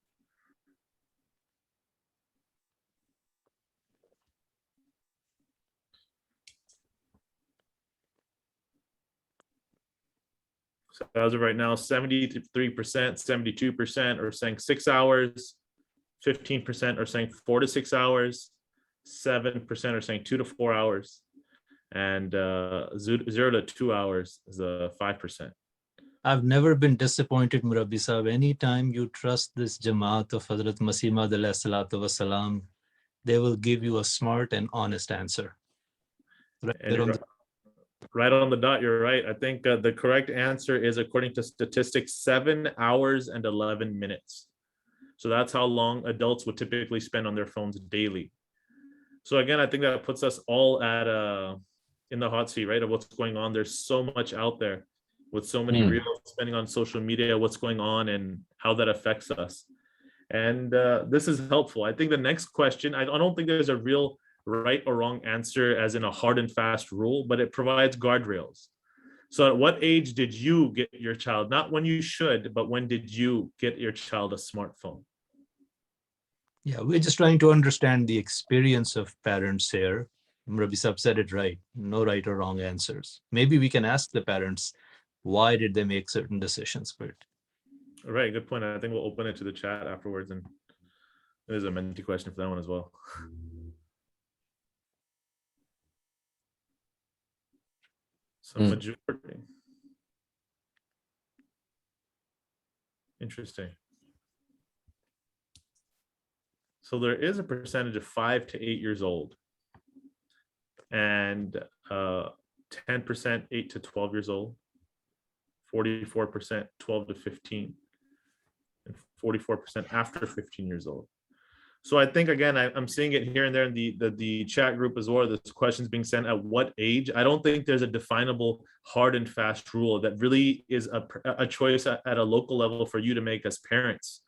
So as of right now, 73%, 72% are saying 6 hours, 15% are saying 4 to 6 hours, 7% are saying 2 to 4 hours, and 0 to 2 hours is 5%. I've never been disappointed, Murabbi Sahib. Anytime you trust this Jamaat of Hazrat Masih Maud alayhi salatu wasalam, they will give you a smart and honest answer. Right on the dot, you're right. I think the correct answer is, according to statistics, 7 hours and 11 minutes. So that's how long adults would typically spend on their phones daily. So again, I think that puts us all at in the hot seat, right, of what's going on. There's so much out there with so many reels, spending on social media, what's going on and how that affects us. And this is helpful. I think the next question, I don't think there's a real right or wrong answer as in a hard and fast rule, but it provides guardrails. So at what age did you get your child, not when you should, but when did you get your child a smartphone? Yeah, we're just trying to understand the experience of parents here. Rabbi Sab said it right. No right or wrong answers. Maybe we can ask the parents, why did they make certain decisions? But right, good point. I think we'll open it to the chat afterwards, and there's a Menti question for that one as well. So majority. Interesting. So there is a percentage of 5 to 8 years old, and 10% 8 to 12 years old, 44% 12 to 15, and 44% after 15 years old. So I think, again, I'm seeing it here and there in the chat group as well. There's questions being sent at what age. I don't think there's a definable hard and fast rule that really is a choice at a local level for you to make as parents.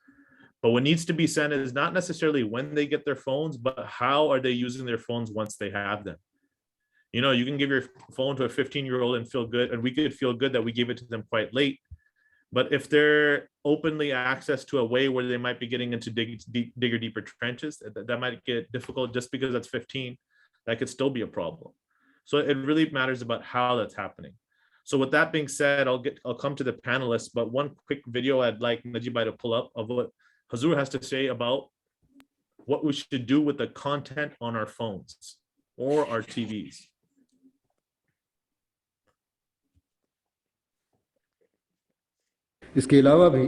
But what needs to be sent is not necessarily when they get their phones, but how are they using their phones once they have them. You know, you can give your phone to a 15-year-old and feel good, and we could feel good that we gave it to them quite late. But if they're openly access to a way where they might be getting into digger deeper trenches, that might get difficult just because that's 15. That could still be a problem. So it really matters about how that's happening. So with that being said, I'll come to the panelists, but one quick video I'd like Najibai to pull up of what Hazur has to say about what we should do with the content on our phones or our TVs. इसके अलावा भी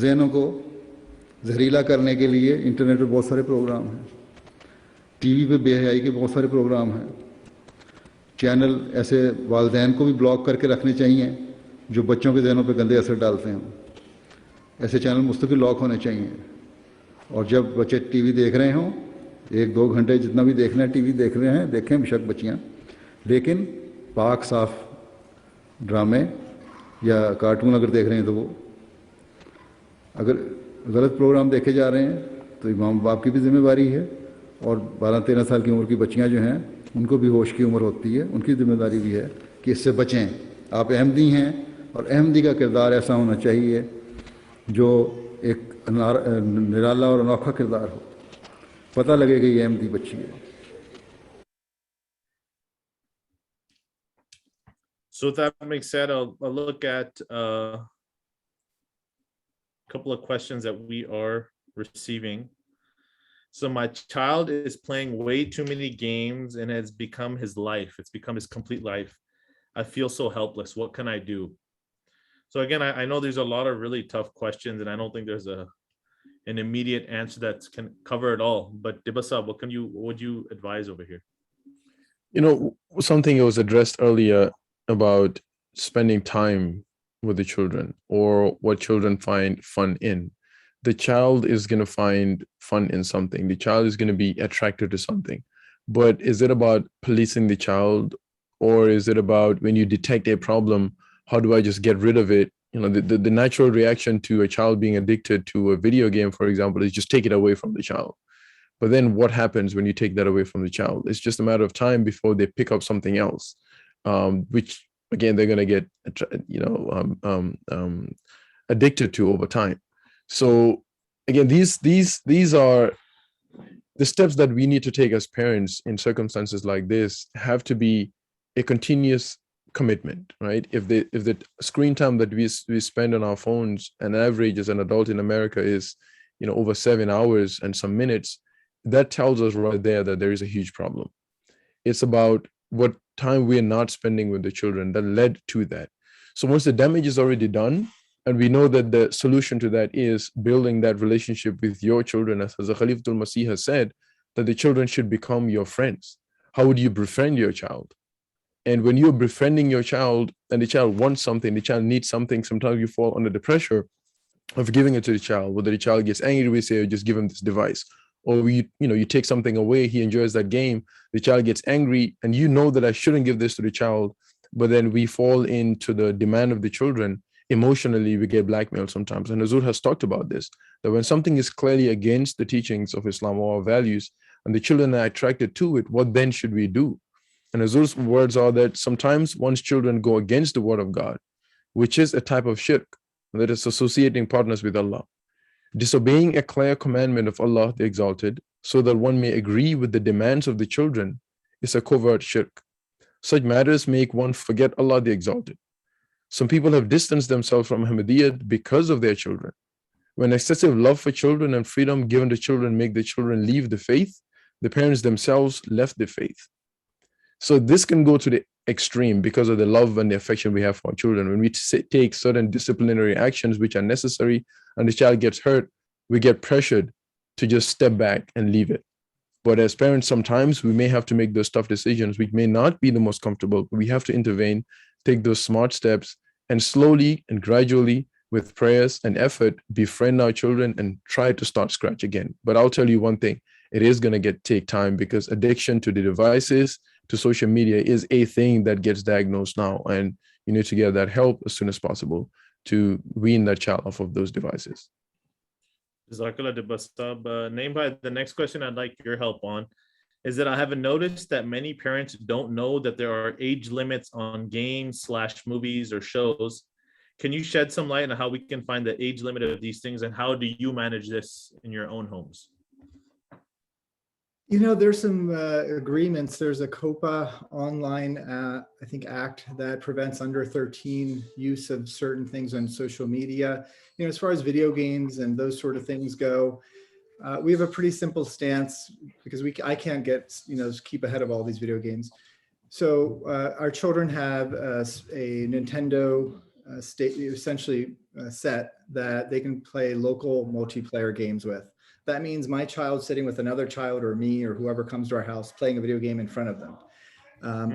ज़हनों को जहरीला करने के लिए internet पे बहुत सारे प्रोग्राम हैं, टीवी पे बेहयाई के बहुत सारे प्रोग्राम हैं, चैनल ऐसे वालिदैन को भी ब्लॉक करके रखने चाहिए जो बच्चों के ज़हनों पे गंदे असर डालते हैं। ऐसे चैनल मुस्तकिल लॉक होने चाहिए, और जब बच्चे टीवी देख रहे हों, 1-2 घंटे जितना भी देखना है टीवी देख रहे हैं, देखें बेशक बच्चियाँ, लेकिन पाक साफ ड्रामे या कार्टून अगर देख रहे हैं तो वो अगर गलत प्रोग्राम देखे जा रहे हैं तो माँ बाप की भी जिम्मेदारी है, और 12-13 साल की उम्र की बच्चियां जो हैं उनको भी होश की उम्र होती है, उनकी जिम्मेदारी भी है कि इससे बचें। आप अहमदी हैं और अहमदी का किरदार ऐसा होना चाहिए जो एक निराला और अनोखा किरदार हो, पता लगे कि ये अहमदी बच्ची है। So with that being said, I'll look at a couple of questions that we are receiving. So my child is playing way too many games and has become his life. It's become his complete life. I feel so helpless. What can I do? So again, I know there's a lot of really tough questions, and I don't think there's an immediate answer that can cover it all. But Dibasab, what would you advise over here? You know, something that was addressed earlier about spending time with the children or what children find fun in. The child is going to find fun in something. The child is going to be attracted to something. But is it about policing the child, or is it about when you detect a problem, how do I just get rid of it? You know, the natural reaction to a child being addicted to a video game, for example, is just take it away from the child. But then what happens when you take that away from the child? It's just a matter of time before they pick up something else. Which again they're going to get addicted to over time. So again, these are the steps that we need to take as parents in circumstances like this. Have to be a continuous commitment, right? If the screen time that we spend on our phones, an average as an adult in America is over 7 hours and some minutes, that tells us right there that there is a huge problem. It's about what time we are not spending with the children that led to that. So once the damage is already done, and we know that the solution to that is building that relationship with your children, as Khalifatul Masih has said, that the children should become your friends. How would you befriend your child? And when you're befriending your child and the child wants something, the child needs something, sometimes you fall under the pressure. of giving it to the child. Whether the child gets angry, we say, just give him this device. Or you take something away, he enjoys that game, the child gets angry, and you know that I shouldn't give this to the child, but then we fall into the demand of the children. Emotionally, we get blackmailed sometimes. And Hazur has talked about this, that when something is clearly against the teachings of Islam or our values, and the children are attracted to it, what then should we do? And Hazur's words are that sometimes one's children go against the word of God, which is a type of shirk, that is associating partners with Allah. Disobeying a clear commandment of Allah the Exalted, so that one may agree with the demands of the children, is a covert shirk. Such matters make one forget Allah the Exalted. Some people have distanced themselves from Ahmadiyyat because of their children. When excessive love for children and freedom given to children make the children leave the faith, the parents themselves left the faith. So this can go to the extreme because of the love and the affection we have for our children. When we take certain disciplinary actions which are necessary and the child gets hurt, we get pressured to just step back and leave it. But as parents, sometimes we may have to make those tough decisions, which may not be the most comfortable, but we have to intervene, take those smart steps, and slowly and gradually, with prayers and effort, befriend our children and try to start scratch again. But I'll tell you one thing, it is going to take time, because addiction to the devices, to social media, is a thing that gets diagnosed now. And you need to get that help as soon as possible to wean that child off of those devices. Jazakallah Dibasab. Named by the next question I'd like your help on is that I haven't noticed that many parents don't know that there are age limits on games / movies or shows. Can you shed some light on how we can find the age limit of these things, and how do you manage this in your own homes? There's some agreements. There's a COPA online, I think, act that prevents under 13 use of certain things on social media. As far as video games and those sort of things go, we have a pretty simple stance, because I can't keep ahead of all these video games. So our children have a Nintendo set that they can play local multiplayer games with. That means my child sitting with another child, or me, or whoever comes to our house, playing a video game in front of them.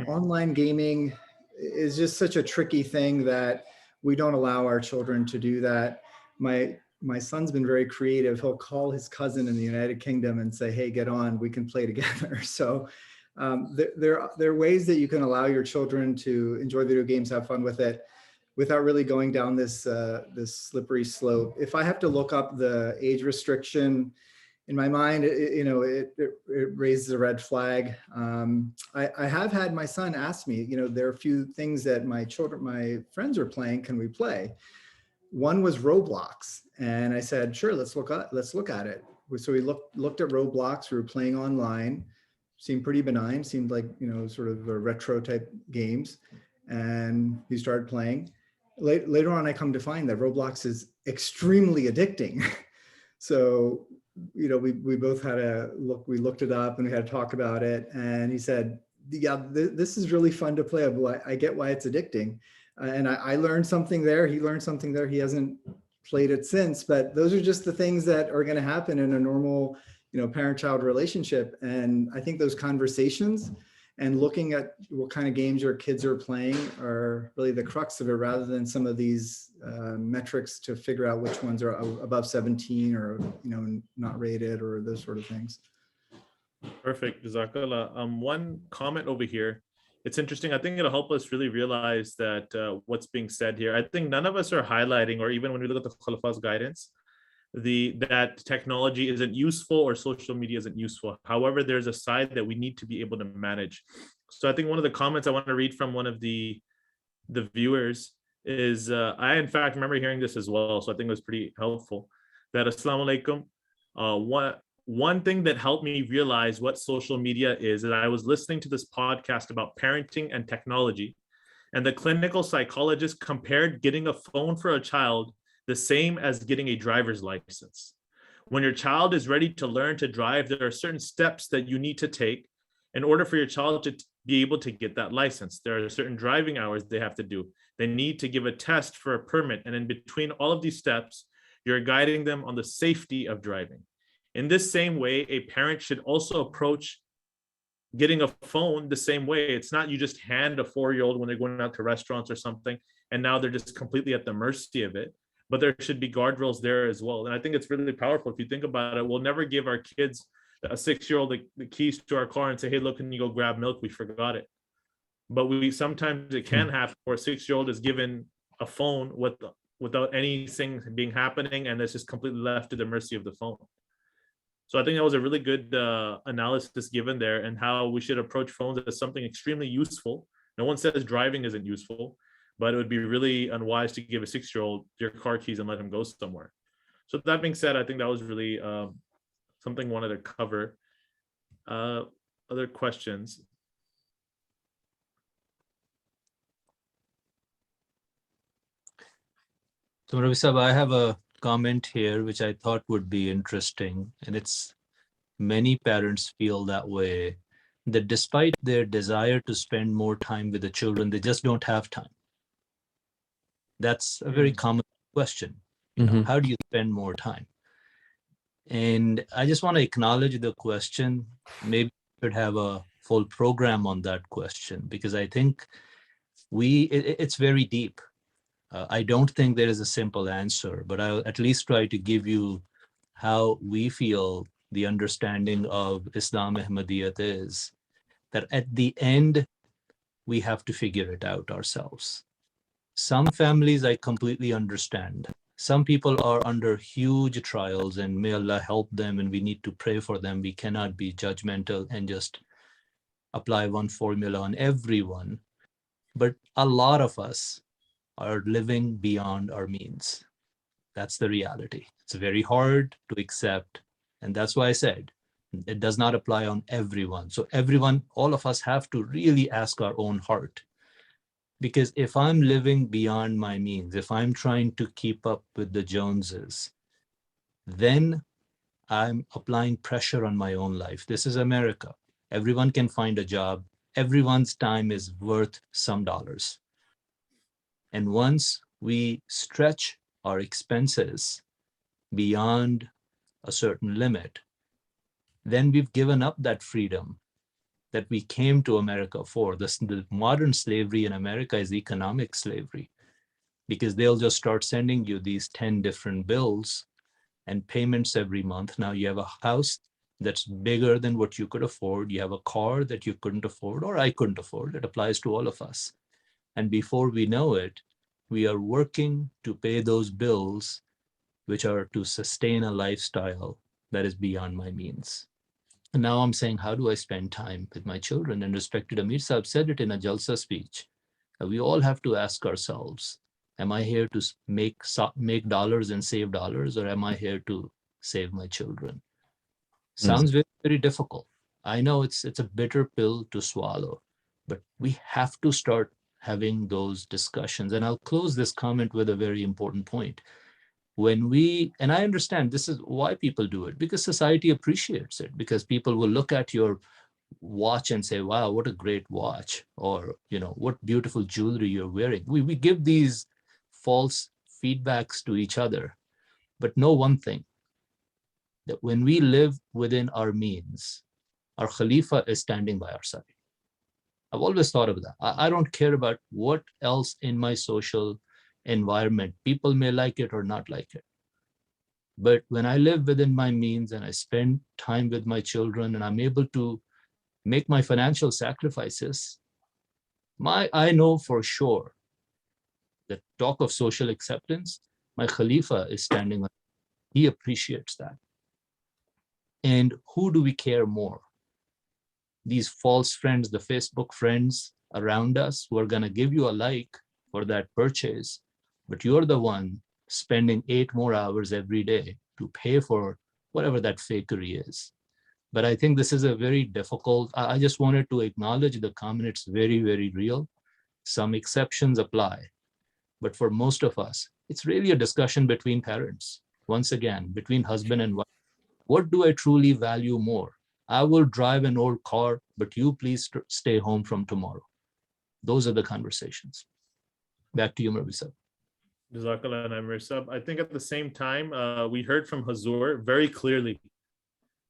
Online gaming is just such a tricky thing that we don't allow our children to do that. My son's been very creative. He'll call his cousin in the United Kingdom and say, hey, get on, we can play together. So there are ways that you can allow your children to enjoy video games, have fun with it, without really going down this slippery slope. If I have to look up the age restriction, in my mind, it raises a red flag. I have had my son ask me, there are a few things that my friends are playing, can we play? One was Roblox, and I said, sure, let's look at it. So we looked at Roblox. We were playing online, seemed pretty benign, seemed like sort of a retro type games, and he started playing. Later on, I come to find that Roblox is extremely addicting. So, we both had we looked it up and we had to talk about it. And he said, yeah, this is really fun to play. I get why it's addicting. And I learned something there. He learned something there. He hasn't played it since, but those are just the things that are going to happen in a normal, parent-child relationship. And I think those conversations and looking at what kind of games your kids are playing are really the crux of it, rather than some of these metrics to figure out which ones are above 17 or, not rated, or those sort of things. Perfect. Jazakallah. One comment over here. It's interesting. I think it'll help us really realize that what's being said here. I think none of us are highlighting, or even when we look at the Khalifa's guidance, that technology isn't useful or social media isn't useful. However, there's a side that we need to be able to manage. So I think one of the comments I want to read from one of the viewers is, I in fact remember hearing this as well, so I think it was pretty helpful, that Assalamu alaikum. One thing that helped me realize what social media is that I was listening to this podcast about parenting and technology, and the clinical psychologist compared getting a phone for a child the same as getting a driver's license. When your child is ready to learn to drive, there are certain steps that you need to take in order for your child to be able to get that license. There are certain driving hours they have to do. They need to give a test for a permit. And in between all of these steps, you're guiding them on the safety of driving. In this same way, a parent should also approach getting a phone the same way. It's not you just hand a 4-year-old when they're going out to restaurants or something, and now they're just completely at the mercy of it. but there should be guardrails there as well. And I think it's really powerful. If you think about it, we'll never give our kids, a 6-year-old, the keys to our car and say, hey, look, can you go grab milk? We forgot it. But sometimes it can happen where a 6-year-old is given a phone without anything being happening, and it's just completely left to the mercy of the phone. So I think that was a really good analysis given there, and how we should approach phones as something extremely useful. No one says driving isn't useful, but it would be really unwise to give a 6-year-old your car keys and let him go somewhere. So that being said, I think that was really something I wanted to cover. Other questions? So Ravi Sahib, I have a comment here which I thought would be interesting, and it's many parents feel that way, that despite their desire to spend more time with the children, they just don't have time. That's a very common question. You know, how do you spend more time? And I just want to acknowledge the question. Maybe we should have a full program on that question, because I think it's very deep. I don't think there is a simple answer, but I'll at least try to give you how we feel the understanding of Islam Ahmadiyyat is, that at the end, we have to figure it out ourselves. Some families I completely understand. Some people are under huge trials, and may Allah help them, and we need to pray for them. We cannot be judgmental and just apply one formula on everyone. But a lot of us are living beyond our means. That's the reality. It's very hard to accept. And that's why I said, it does not apply on everyone. So everyone, all of us have to really ask our own heart. Because if I'm living beyond my means, if I'm trying to keep up with the Joneses, then I'm applying pressure on my own life. This is America. Everyone can find a job. Everyone's time is worth some dollars. And once we stretch our expenses beyond a certain limit, then we've given up that freedom that we came to America for. The modern slavery in America is economic slavery, because they'll just start sending you these 10 different bills and payments every month. Now you have a house that's bigger than what you could afford. You have a car that you couldn't afford, or I couldn't afford. It applies to all of us. And before we know it, we are working to pay those bills, which are to sustain a lifestyle that is beyond my means. And now I'm saying, how do I spend time with my children? And respected Amir Saab said it in a Jalsa speech. We all have to ask ourselves, am I here to make dollars and save dollars, or am I here to save my children? Sounds very, very difficult. I know it's a bitter pill to swallow, but we have to start having those discussions. And I'll close this comment with a very important point. And I understand this is why people do it, because society appreciates it, because people will look at your watch and say, wow, what a great watch, or, what beautiful jewelry you're wearing. We give these false feedbacks to each other, but know one thing, that when we live within our means, our Khalifa is standing by our side. I've always thought of that. I don't care about what else in my social environment. People may like it or not like it. But when I live within my means and I spend time with my children and I'm able to make my financial sacrifices, I know for sure that talk of social acceptance, my Khalifa is standing on. He appreciates that. And who do we care more? These false friends, the Facebook friends around us, who are going to give you a like for that purchase, but you're the one spending 8 more hours every day to pay for whatever that fakery is. But I think this is a very difficult, I just wanted to acknowledge the comment. It's very, very real. Some exceptions apply. But for most of us, it's really a discussion between parents. Once again, between husband and wife. What do I truly value more? I will drive an old car, but you please stay home from tomorrow. Those are the conversations. Back to you, Ravi Sahib. Jazakallah and Amir Sahib. I think at the same time, we heard from Hazur very clearly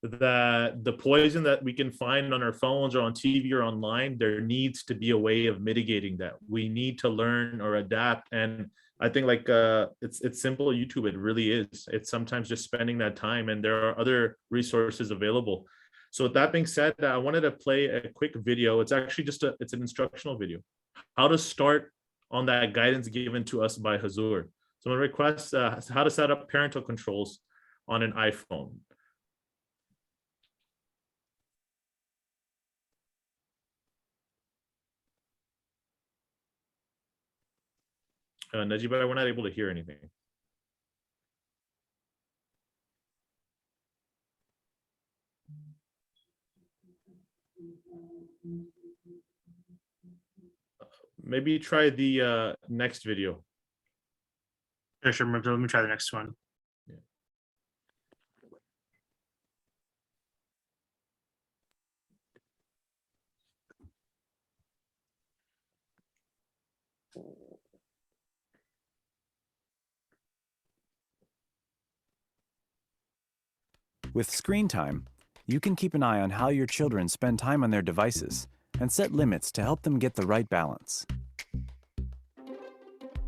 that the poison that we can find on our phones or on TV or online, there needs to be a way of mitigating that. We need to learn or adapt. And I think like it's simple YouTube. It really is. It's sometimes just spending that time, and there are other resources available. So with that being said, I wanted to play a quick video. It's actually just it's an instructional video. How to start on that guidance given to us by Hazur. So I'm gonna request how to set up parental controls on an iPhone. Najiba, we're not able to hear anything. Maybe try the next video. Sure, let me try the next one. With screen time, you can keep an eye on how your children spend time on their devices and set limits to help them get the right balance.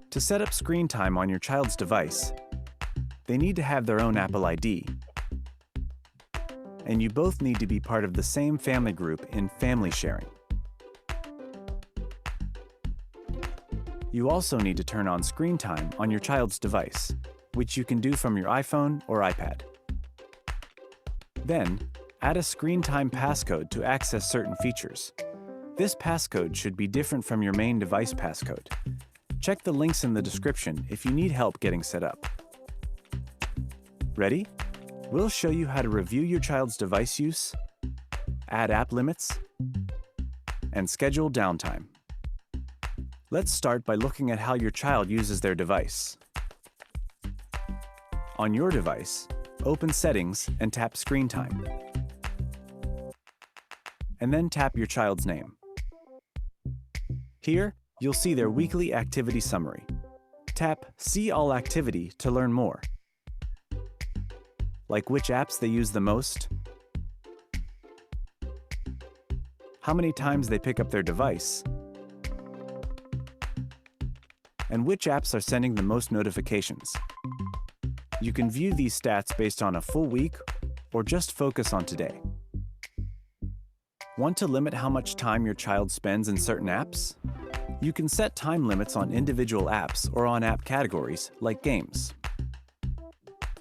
To set up screen time on your child's device, they need to have their own Apple ID. And you both need to be part of the same family group in family sharing. You also need to turn on screen time on your child's device, which you can do from your iPhone or iPad. Then, add a screen time passcode to access certain features. This passcode should be different from your main device passcode. Check the links in the description if you need help getting set up. Ready? We'll show you how to review your child's device use, add app limits, and schedule downtime. Let's start by looking at how your child uses their device. On your device, open Settings and tap Screen Time. And then tap your child's name. Here, you'll see their weekly activity summary. Tap See All Activity to learn more. Like which apps they use the most, how many times they pick up their device, and which apps are sending the most notifications. You can view these stats based on a full week or just focus on today. Want to limit how much time your child spends in certain apps? You can set time limits on individual apps or on app categories like games.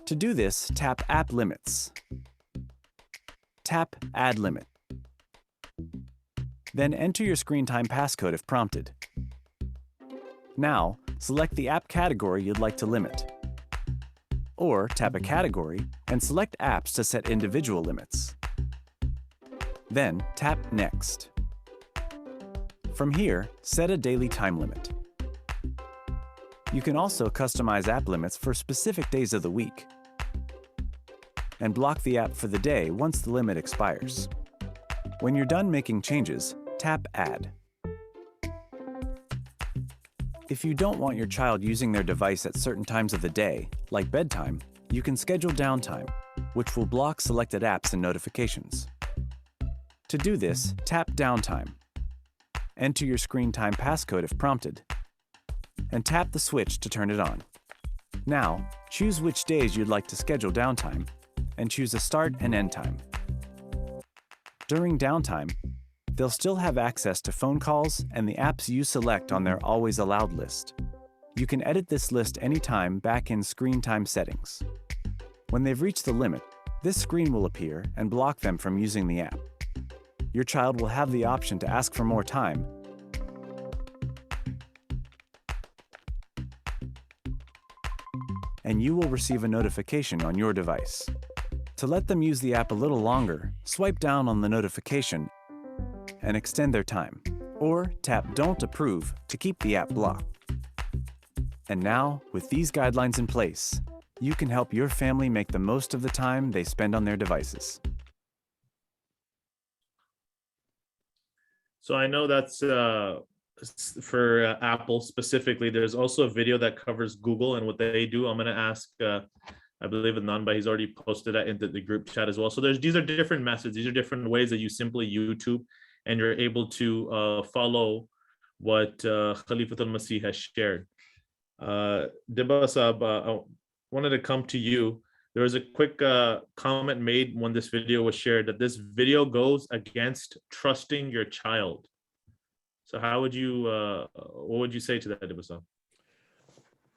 To do this, tap App Limits. Tap Add Limit. Then enter your screen time passcode if prompted. Now, select the app category you'd like to limit. Or tap a category and select apps to set individual limits. Then tap Next. From here, set a daily time limit. You can also customize app limits for specific days of the week and block the app for the day once the limit expires. When you're done making changes, tap Add. If you don't want your child using their device at certain times of the day, like bedtime, you can schedule downtime, which will block selected apps and notifications. To do this, tap Downtime. Enter your screen time passcode if prompted, and tap the switch to turn it on. Now, choose which days you'd like to schedule downtime, and choose a start and end time. During downtime, they'll still have access to phone calls and the apps you select on their Always Allowed list. You can edit this list anytime back in Screen Time settings. When they've reached the limit, this screen will appear and block them from using the app. Your child will have the option to ask for more time, and you will receive a notification on your device. To let them use the app a little longer, swipe down on the notification and extend their time, or tap Don't Approve to keep the app blocked. And now, with these guidelines in place, you can help your family make the most of the time they spend on their devices. So I know that's for Apple specifically. There's also a video that covers Google and what they do. I'm going to ask, I believe Adnan, but he's already posted that into the group chat as well. So these are different methods. These are different ways that you simply YouTube and you're able to follow what Khalifatul Masih has shared. Dibba Sab, I wanted to come to you. There was a quick comment made when this video was shared that this video goes against trusting your child. So how would you, what would you say to that, Dibba Sab?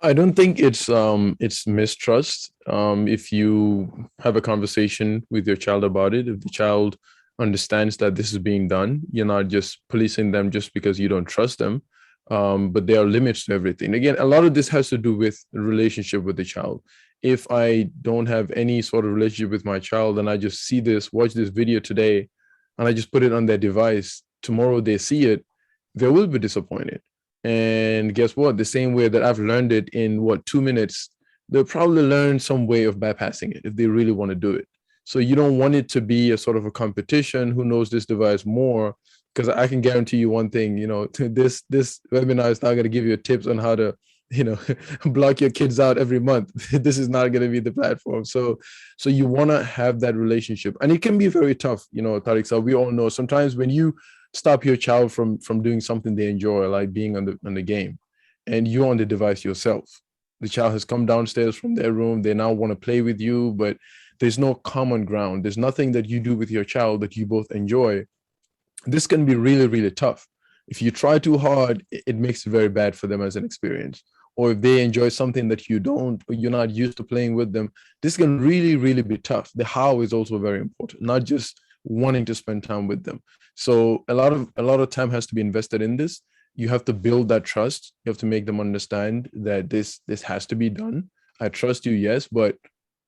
I don't think it's mistrust. If you have a conversation with your child about it, if the child understands that this is being done, you're not just policing them just because you don't trust them. But there are limits to everything. Again, a lot of this has to do with the relationship with the child. If I don't have any sort of relationship with my child and I just see this, watch this video today, and I just put it on their device, tomorrow they see it, they will be disappointed. And guess what? The same way that I've learned it in 2 minutes, they'll probably learn some way of bypassing it if they really want to do it. So you don't want it to be a sort of a competition. Who knows this device more? Because I can guarantee you one thing, this webinar is not going to give you tips on how to, block your kids out every month. This is not going to be the platform. So you want to have that relationship, and it can be very tough. Tariq, so we all know sometimes when you stop your child from doing something they enjoy, like being on the game, and you're on the device yourself. The child has come downstairs from their room. They now want to play with you, but there's no common ground. There's nothing that you do with your child that you both enjoy. This can be really, really tough. If you try too hard, it makes it very bad for them as an experience. Or if they enjoy something that you don't, or you're not used to playing with them, this can really, really be tough. The how is also very important, not just wanting to spend time with them. So a lot of time has to be invested in this. You have to build that trust. You have to make them understand that this has to be done. I trust you, yes, but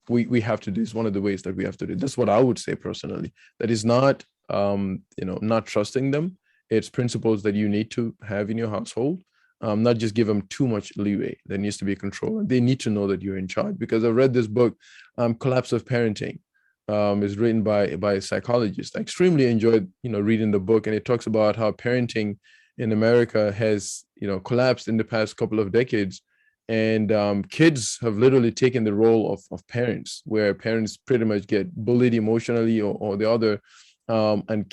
we have to do this. One of the ways that we have to do. That's what I would say personally. That is not not trusting them. It's principles that you need to have in your household. Not just give them too much leeway. There needs to be control. They need to know that you're in charge. Because I read this book, Collapse of Parenting. Is written by a psychologist. I extremely enjoyed reading the book, and it talks about how parenting in America has collapsed in the past couple of decades, and kids have literally taken the role of parents, where parents pretty much get bullied emotionally or the other. And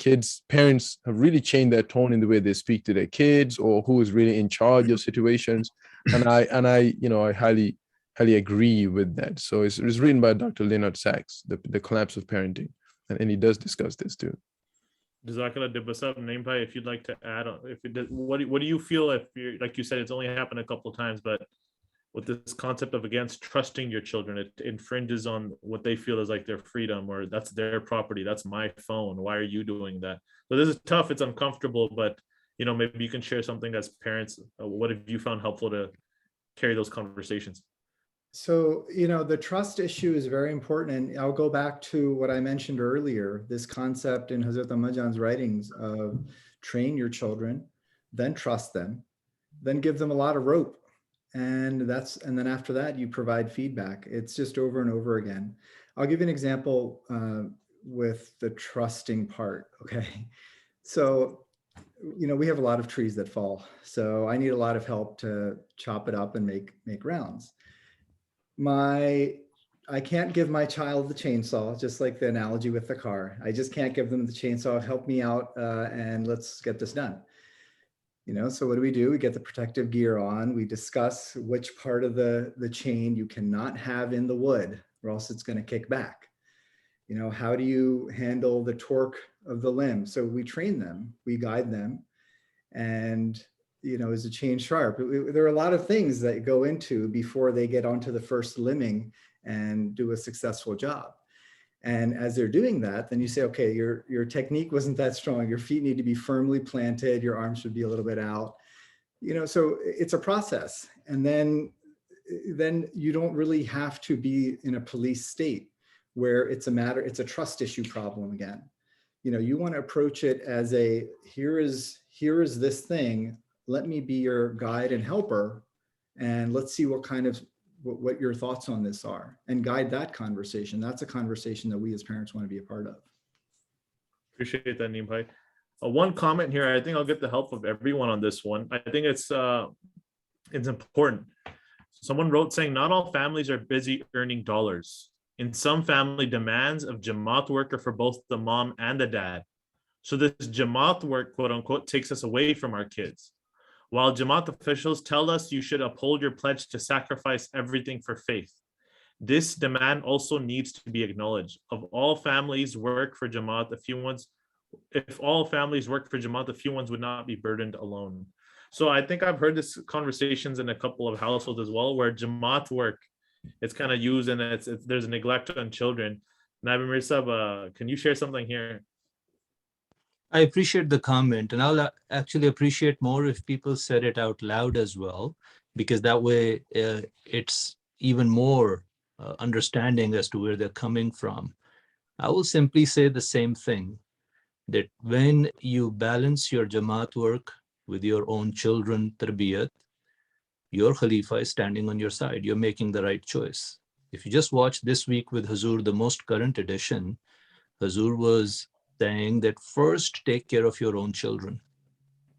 parents have really changed their tone in the way they speak to their kids, or who is really in charge of situations. And I highly agree with that. So it's written by Dr. Leonard Sachs, the Collapse of Parenting, and he does discuss this too. Jazakallah Dibba Sab, Namepai, if you'd like to add on, what do you feel, if you're, like you said, it's only happened a couple of times, but with this concept of against trusting your children, it infringes on what they feel is like their freedom, or that's their property, that's my phone, why are you doing that? So this is tough, it's uncomfortable, but maybe you can share something as parents. What have you found helpful to carry those conversations? So, the trust issue is very important. And I'll go back to what I mentioned earlier, this concept in Hazrat Ahmad writings of train your children, then trust them, then give them a lot of rope. And then after that, you provide feedback. It's just over and over again. I'll give you an example with the trusting part. Okay. So, we have a lot of trees that fall. So I need a lot of help to chop it up and make rounds. I can't give my child the chainsaw, just like the analogy with the car. I just can't give them the chainsaw, help me out, and let's get this done. So what do? We get the protective gear on. We discuss which part of the chain you cannot have in the wood, or else it's going to kick back. How do you handle the torque of the limb? So we train them, we guide them, and is the chain sharp? There are a lot of things that go into before they get onto the first limbing and do a successful job. And as they're doing that, then you say, okay, your technique wasn't that strong. Your feet need to be firmly planted. Your arms should be a little bit out. So it's a process. And then you don't really have to be in a police state where it's a trust issue problem again. You want to approach it as here is this thing. Let me be your guide and helper, and let's see what your thoughts on this are, and guide that conversation. That's a conversation that we as parents want to be a part of. Appreciate that, Namepai. One comment here, I think I'll get the help of everyone on this one. I think it's important. Someone wrote saying, not all families are busy earning dollars. In some family, demands of Jamaat work are for both the mom and the dad. So this Jamaat work, quote unquote, takes us away from our kids. While Jamaat officials tell us you should uphold your pledge to sacrifice everything for faith, this demand also needs to be acknowledged. If all families work for Jamaat, a few ones would not be burdened alone. So I think I've heard this conversations in a couple of households as well, where Jamaat work, it's kind of used and there's a neglect on children. Nabi Mirsab, can you share something here? I appreciate the comment, and I'll actually appreciate more if people said it out loud as well, because that way it's even more understanding as to where they're coming from. I will simply say the same thing, that when you balance your Jamaat work with your own children, tarbiyat, your Khalifa is standing on your side. You're making the right choice. If you just watch This Week with Hazur, the most current edition, Hazur was saying that first take care of your own children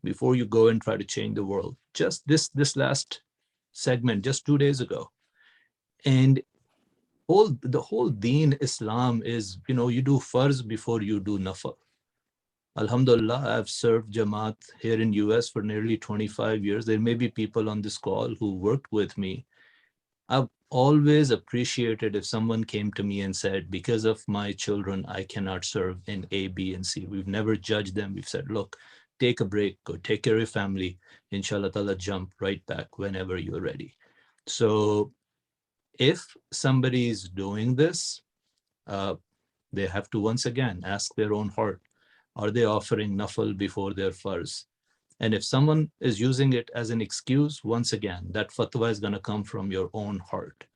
before you go and try to change the world. Just this last segment, just 2 days ago. And the whole deen Islam is, you do farz before you do nafal. Alhamdulillah, I've served Jamaat here in US for nearly 25 years. There may be people on this call who worked with me. I've always appreciated if someone came to me and said, because of my children, I cannot serve in A, B, and C. We've never judged them. We've said, look, take a break, go take care of your family. Inshallah ta'ala, jump right back whenever you're ready. So if somebody's doing this, they have to once again ask their own heart, are they offering nafal before their farz? And if someone is using it as an excuse, once again, that fatwa is going to come from your own heart.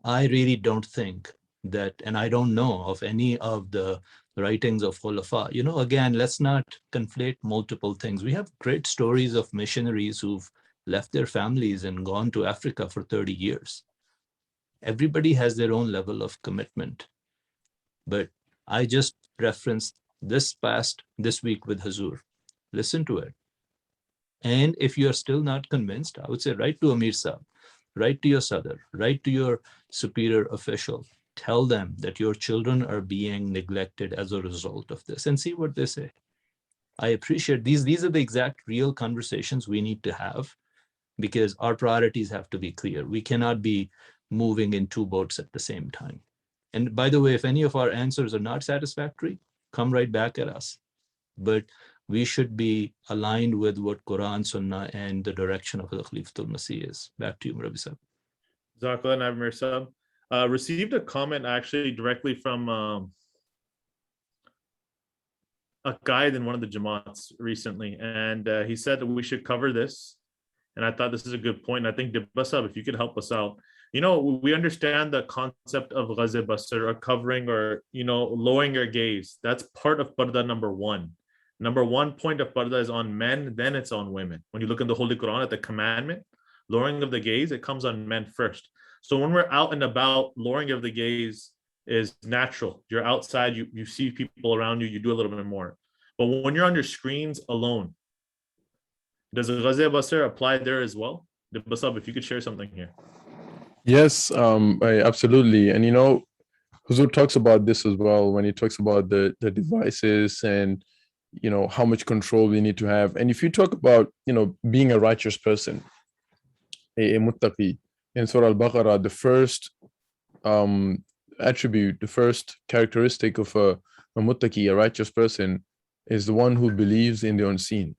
I really don't think that, and I don't know of any of the writings of Khulafa. Again, let's not conflate multiple things. We have great stories of missionaries who've left their families and gone to Africa for 30 years. Everybody has their own level of commitment. But I just referenced This Week with Hazur. Listen to it. And if you're still not convinced, I would say write to Amir Saab, write to your Sadr, write to your superior official. Tell them that your children are being neglected as a result of this, and see what they say. I appreciate these are the exact real conversations we need to have, because our priorities have to be clear. We cannot be moving in two boats at the same time. And by the way, if any of our answers are not satisfactory, come right back at us. But we should be aligned with what Quran, Sunnah, and the direction of the Khalifatul Masih is. Back to you, Rabbi Sahib. Jazakallah, Nabi Mirsab. Received a comment actually directly from a guide in one of the Jamaats recently, and he said that we should cover this. And I thought this is a good point. I think Basab, if you could help us out. We understand the concept of ghaze basar, or covering, or lowering your gaze. That's part of parda number one. Number one point of parda is on men, then it's on women. When you look in the Holy Quran at the commandment, lowering of the gaze, it comes on men first. So when we're out and about, lowering of the gaze is natural. You're outside, you see people around you, you do a little bit more. But when you're on your screens alone, does the ghaze basar apply there as well? Basab, if you could share something here. Yes, absolutely. And Huzur talks about this as well when he talks about the devices and how much control we need to have. And if you talk about being a righteous person, a muttaqi, in Surah Al-Baqarah, the first attribute, the first characteristic of a muttaqi, a righteous person, is the one who believes in the unseen.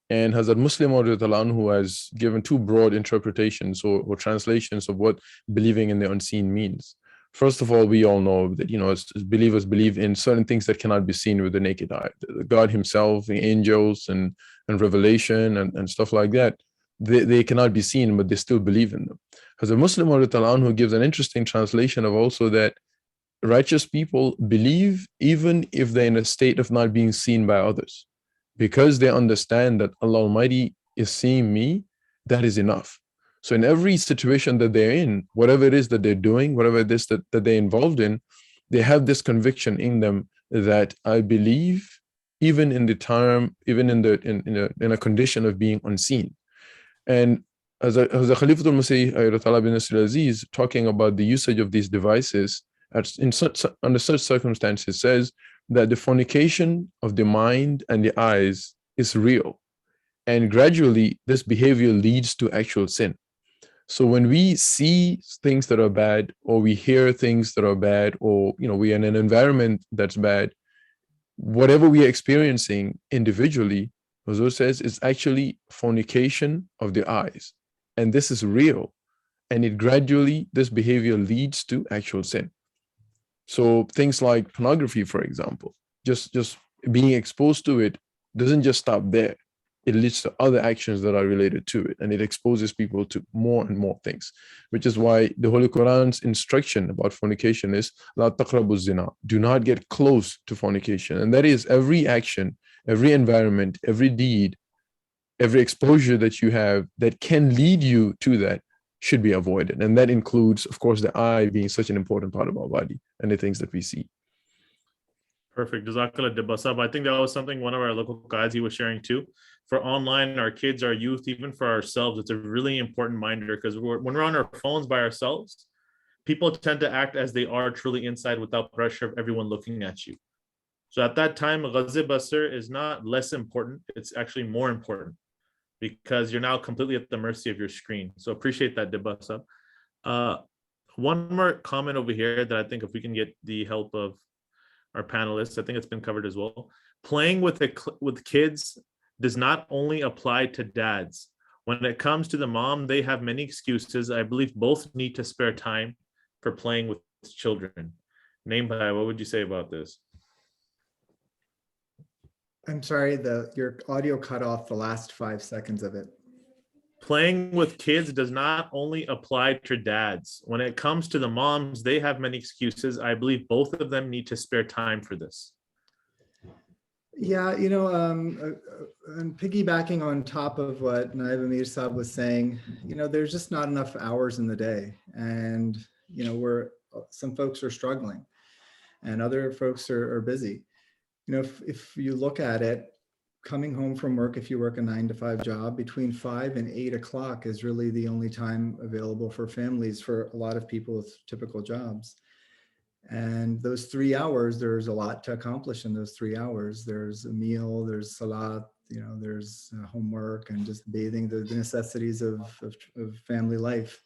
And Hazrat Muslim who has given two broad interpretations or translations of what believing in the unseen means. First of all, we all know that, as believers believe in certain things that cannot be seen with the naked eye. God himself, the angels and revelation and stuff like that, they cannot be seen, but they still believe in them. Hazrat Muslim who gives an interesting translation of also that righteous people believe even if they're in a state of not being seen by others. Because they understand that Allah Almighty is seeing me, that is enough. So in every situation that they're in, whatever it is that they're doing, whatever it is that they're involved in, they have this conviction in them that I believe even in the time, even in a condition of being unseen. And as a Khalifatul Masih bin Nasir Aziz talking about the usage of these devices under such circumstances says that the fornication of the mind and the eyes is real. And gradually, this behavior leads to actual sin. So when we see things that are bad, or we hear things that are bad, or we're in an environment that's bad, whatever we are experiencing individually, Huzur says, is actually fornication of the eyes. And this is real. And this behavior leads to actual sin. So things like pornography, for example, just being exposed to it doesn't just stop there. It leads to other actions that are related to it, and it exposes people to more and more things, which is why the Holy Quran's instruction about fornication is La taqrabu zina, do not get close to fornication. And that is every action, every environment, every deed, every exposure that you have that can lead you to that should be avoided. And that includes, of course, the eye being such an important part of our body and the things that we see. Perfect. Jazakallah Dibasab. I think that was something one of our local guys, he was sharing too. For online, our kids, our youth, even for ourselves, it's a really important reminder, because when we're on our phones by ourselves, people tend to act as they are truly inside without pressure of everyone looking at you. So at that time, Ghazi Basar is not less important. It's actually more important, because you're now completely at the mercy of your screen. So appreciate that, Dibasab. One more comment over here that I think if we can get the help of our panelists, I think it's been covered as well. Playing with kids does not only apply to dads. When it comes to the mom, they have many excuses. I believe both need to spare time for playing with children. Name by, what would you say about this? I'm sorry, your audio cut off the last 5 seconds of it. Playing with kids does not only apply to dads. When it comes to the moms, they have many excuses. I believe both of them need to spare time for this. Yeah, and piggybacking on top of what Naib Amir Saab was saying, there's just not enough hours in the day. And, some folks are struggling and other folks are busy. If you look at it, coming home from work, if you work a 9-to-5 job, between 5 and 8 o'clock is really the only time available for families for a lot of people with typical jobs. And those 3 hours, there's a lot to accomplish in those 3 hours. There's a meal, there's salat, there's homework and just bathing, the necessities of family life.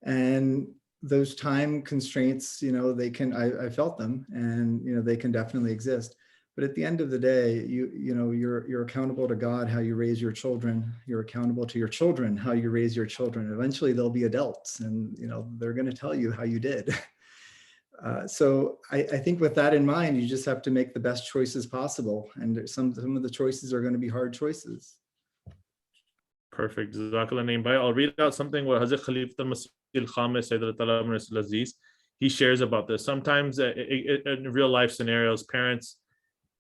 And those time constraints, I felt them, and they can definitely exist. But at the end of the day, you're accountable to God how you raise your children. You're accountable to your children how you raise your children. Eventually, they'll be adults, and they're going to tell you how you did. So I think with that in mind, you just have to make the best choices possible, and some of the choices are going to be hard choices. Perfect. I'll read out something what Hazrat Khalifat al-Masih al-Khamis Sayyid Aziz, he shares about this. Sometimes in real life scenarios, parents,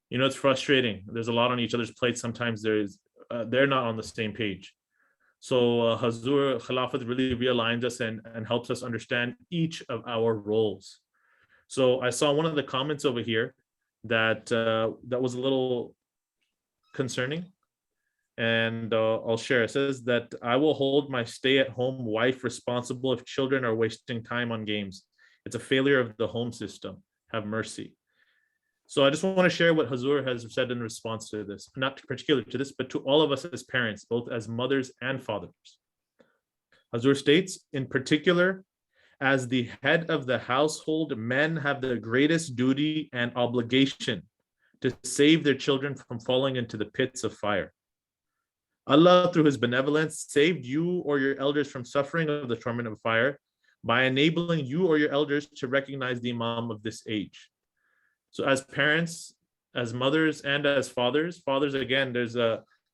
it's frustrating. There's a lot on each other's plates. Sometimes they're not on the same page. So Hazur Khalafat really realigns us and helps us understand each of our roles. So I saw one of the comments over here that was a little concerning, and I'll share. It says that I will hold my stay-at-home wife responsible if children are wasting time on games. It's a failure of the home system. Have mercy. So I just want to share what Hazur has said in response to this, not particular to this, but to all of us as parents, both as mothers and fathers. Hazur states, in particular, as the head of the household, men have the greatest duty and obligation to save their children from falling into the pits of fire. Allah, through his benevolence, saved you or your elders from suffering of the torment of fire by enabling you or your elders to recognize the Imam of this age. So as parents, as mothers, and as fathers, again,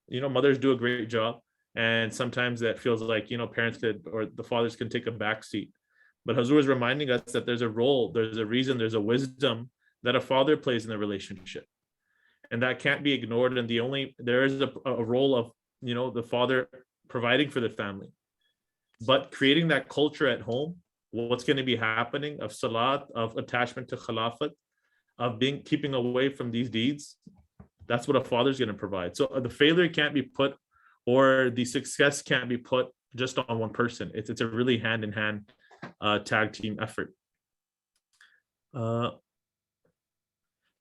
mothers do a great job. And sometimes that feels like, parents or the fathers can take a back seat. But Hazur is reminding us that there's a role, there's a reason, there's a wisdom that a father plays in the relationship. And that can't be ignored. And there is a role of, the father providing for the family. But creating that culture at home, what's going to be happening of salat, of attachment to khilafat, of keeping away from these deeds, that's what a father's going to provide. So the failure can't be put, or the success can't be put just on one person. It's a really hand-in-hand tag team effort.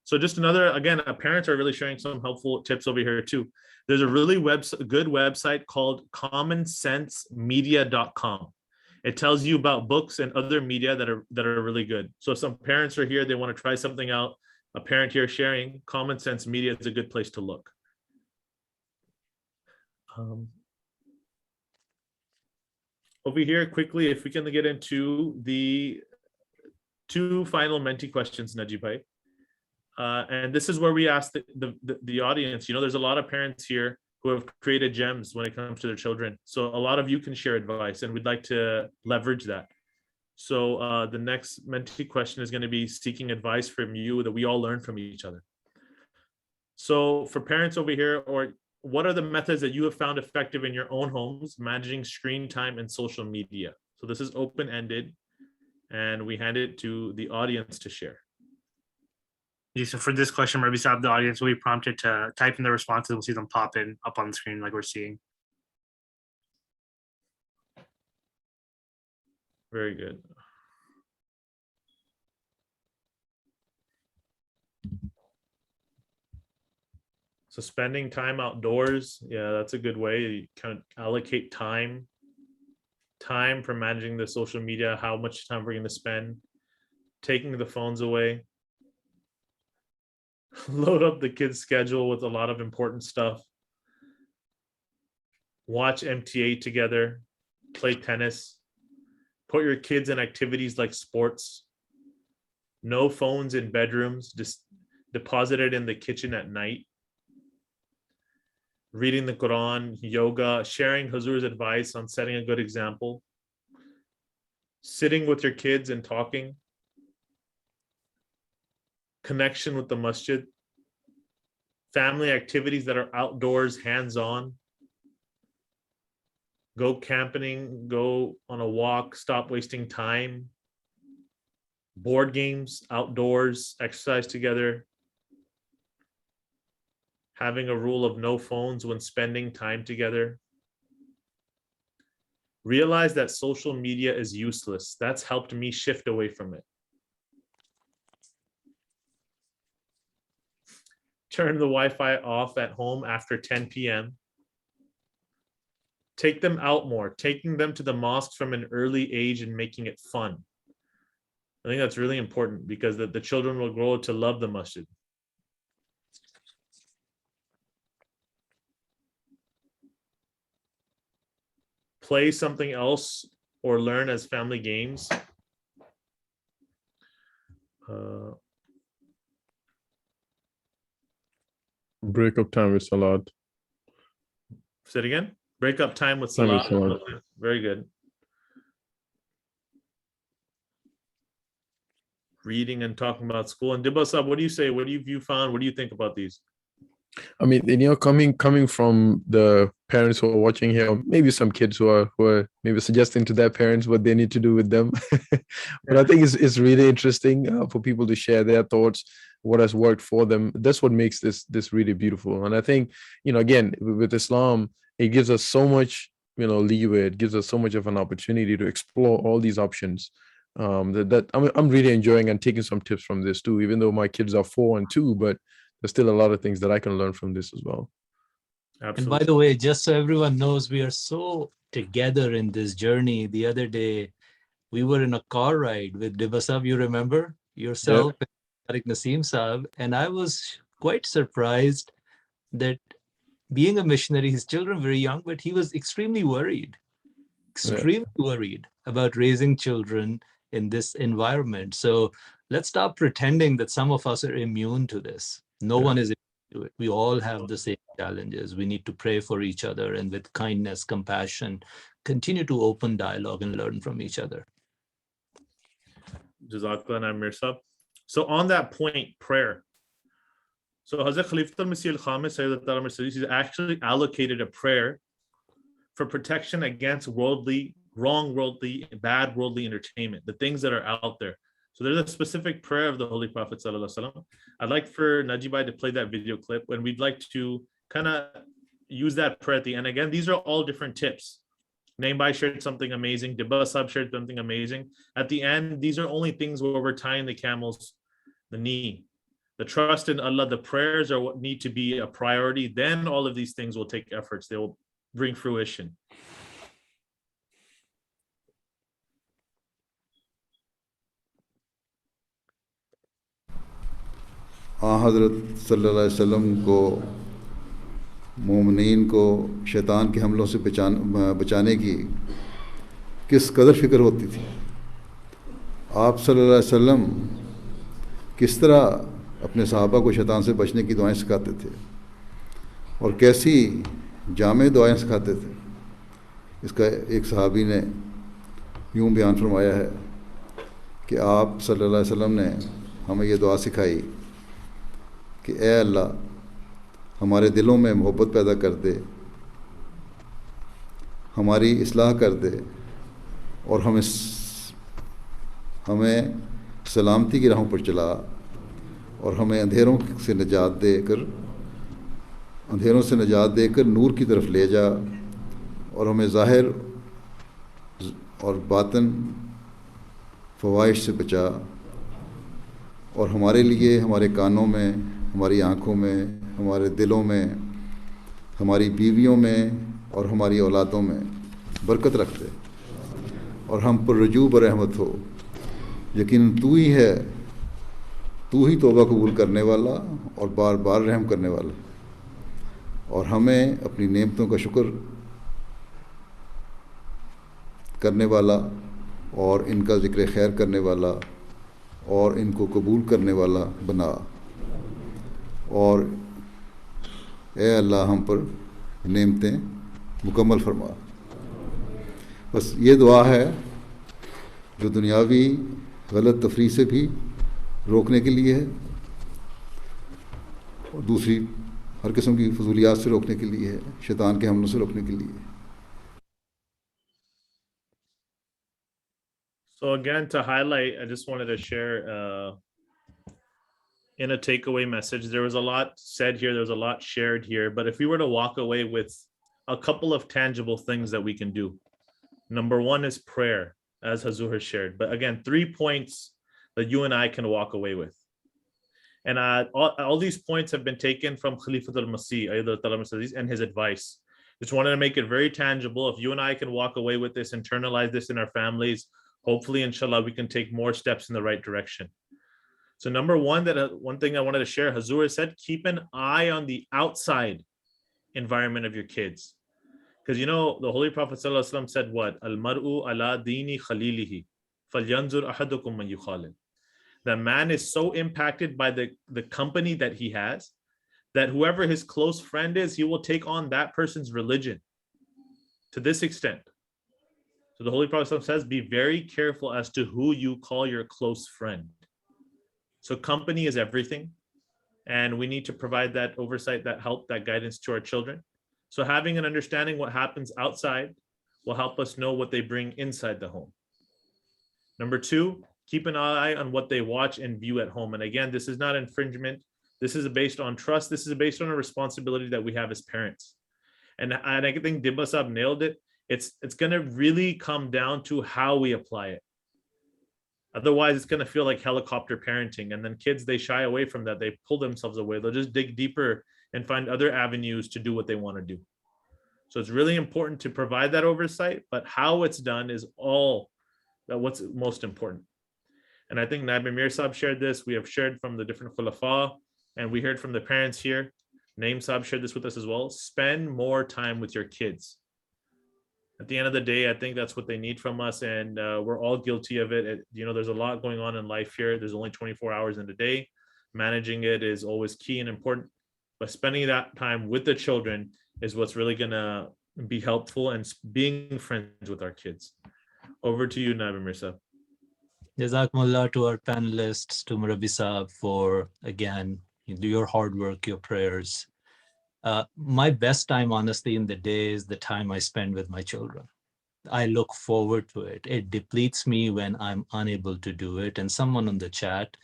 So just another, again, parents are really sharing some helpful tips over here too. There's a really good website called commonsensemedia.com. It tells you about books and other media that are really good. So if some parents are here, they want to try something out, a parent here sharing, Common Sense Media is a good place to look. Over here, quickly, if we can get into the 2 final Menti questions, Najib bhai. And this is where we ask the audience, there's a lot of parents here who have created gems when it comes to their children. So a lot of you can share advice, and we'd like to leverage that. So the next Menti question is going to be seeking advice from you that we all learn from each other. So for parents over here, or what are the methods that you have found effective in your own homes managing screen time and social media? So this is open-ended, and we hand it to the audience to share. Yeah, so for this question, Rabbi Saab, the audience will be prompted to type in the responses. We'll see them pop in up on the screen like we're seeing. Very good. So spending time outdoors, yeah, that's a good way. You kind of allocate time for managing the social media, how much time we're going to spend, taking the phones away. Load up the kids' schedule with a lot of important stuff. Watch MTA together, play tennis, put your kids in activities like sports. No phones in bedrooms, just deposit it in the kitchen at night. Reading the Quran, yoga, sharing Hazur's advice on setting a good example. Sitting with your kids and talking. Connection with the masjid, family activities that are outdoors, hands-on, go camping, go on a walk, stop wasting time, board games, outdoors, exercise together, having a rule of no phones when spending time together. Realize that social media is useless. That's helped me shift away from it. Turn the Wi-Fi off at home after 10 p.m. Take them out more, taking them to the mosque from an early age and making it fun. I think that's really important because the children will grow to love the masjid. Play something else or learn as family games. Break up time with Salat. Say it again. Break up time with Salat. Very good. Reading and talking about school. And Dibasab, what do you say? What have you found? What do you think about these? I mean, coming from the parents who are watching here, maybe some kids who are maybe suggesting to their parents what they need to do with them. But I think it's really interesting for people to share their thoughts, what has worked for them. That's what makes this really beautiful. And I think, again, with Islam, it gives us so much, leeway. It gives us so much of an opportunity to explore all these options. That I'm really enjoying and taking some tips from this too, even though my kids are 4 and 2, but there's still a lot of things that I can learn from this as well. Absolutely. And by the way, just so everyone knows, we are so together in this journey. The other day, we were in a car ride with Dibasab, you remember? Yourself, yep. And Naseem Saab. And I was quite surprised that being a missionary, his children were very young, but he was extremely worried about raising children in this environment. So let's stop pretending that some of us are immune to this. No one is immune to it. We all have the same challenges. We need to pray for each other and with kindness, compassion, continue to open dialogue and learn from each other. Jazakallah and Mirsab. So on that point, prayer. So Hazrat Khalifatul Masih al-Khamis, he's actually allocated a prayer for protection against wrong worldly, bad worldly entertainment, the things that are out there. So there's a specific prayer of the Holy Prophet ﷺ. I'd like for Najibai to play that video clip, and we'd like to kind of use that prayer at the end. Again, these are all different tips. Namebai shared something amazing. Dibasab shared something amazing. At the end, these are only things where we're tying the knee. The trust in Allah, the prayers are what need to be a priority. Then all of these things will take efforts. They will bring fruition. हज़रत सल्लल्लाहु अलैहि वसल्लम को मोमिनीन को शैतान के हमलों से बचाने की किस कदर फ़िक्र होती थी। आप सल्लल्लाहु अलैहि वसल्लम किस तरह अपने सहाबा को शैतान से बचने की दुआएं सिखाते थे और कैसी जामे दुआएं सिखाते थे। इसका एक सहाबी ने यूँ बयान फरमाया है कि आप सल्लल्लाहु अलैहि वसल्लम ने हमें ये दुआ सिखाई कि ए अल्लाह हमारे दिलों में मोहब्बत पैदा कर दे, हमारी इस्लाह कर दे और हमें सलामती की राहों पर चला और हमें अंधेरों से निजात देकर नूर की तरफ ले जा और हमें ज़ाहिर और बातिन फ़वाहिश से बचा और हमारे लिए हमारे कानों में, हमारी आँखों में, हमारे दिलों में, हमारी बीवियों में और हमारी औलादों में बरकत रख दे और हम पर रजू ब रहमत हो। यकीन तू ही है, तू ही तौबा कबूल करने वाला और बार बार रहम करने वाला और हमें अपनी नेमतों का शुक्र करने वाला और इनका ज़िक्र खैर करने वाला और इनको कबूल करने वाला बना और ए अल्लाह हम पर नेमतें मुकम्मल फरमा। बस ये दुआ है जो दुनियावी गलत तफरीह से भी रोकने के लिए है और दूसरी हर किस्म की फजूलियात से रोकने के लिए है, शैतान के हमलों से रोकने के लिए है। So again, to highlight, I just wanted to share in a takeaway message. There was a lot said here. There was a lot shared here. But if we were to walk away with a couple of tangible things that we can do. Number one is prayer, as Hazur has shared. But again, 3 points that you and I can walk away with. And all these points have been taken from Khalifatul Masih and his advice. Just wanted to make it very tangible. If you and I can walk away with this, internalize this in our families, hopefully, inshallah, we can take more steps in the right direction. So number one, one thing I wanted to share, Hazur said, keep an eye on the outside environment of your kids. Because you know, the Holy Prophet ﷺ said what? Al-mar'u ala dini khalilihi, falyanzur ahadukum man yukhalil. The man is so impacted by the company that he has, that whoever his close friend is, he will take on that person's religion to this extent. So the Holy Prophet says, be very careful as to who you call your close friend. So company is everything. And we need to provide that oversight, that help, that guidance to our children. So having an understanding what happens outside will help us know what they bring inside the home. Number two, keep an eye on what they watch and view at home. And again, this is not infringement. This is based on trust. This is based on a responsibility that we have as parents. And I think Dibba Sahab nailed it. It's going to really come down to how we apply it. Otherwise, it's going to feel like helicopter parenting. And then kids, they shy away from that. They pull themselves away. They'll just dig deeper and find other avenues to do what they want to do. So it's really important to provide that oversight, but how it's done is what's most important. And I think Naib Amir Saab shared this. We have shared from the different khulafa, and we heard from the parents here. Naeem Saab shared this with us as well. Spend more time with your kids. At the end of the day, I think that's what they need from us, and we're all guilty of it. There's a lot going on in life here. There's only 24 hours in a day. Managing it is always key and important, but spending that time with the children is what's really going to be helpful, and being friends with our kids. Over to you, Naib Amir Saab. Jazakumullah to our panelists, to Murabi Saab for, again, your hard work, your prayers. My best time, honestly, in the day is the time I spend with my children. I look forward to it. It depletes me when I'm unable to do it. And someone on the chat,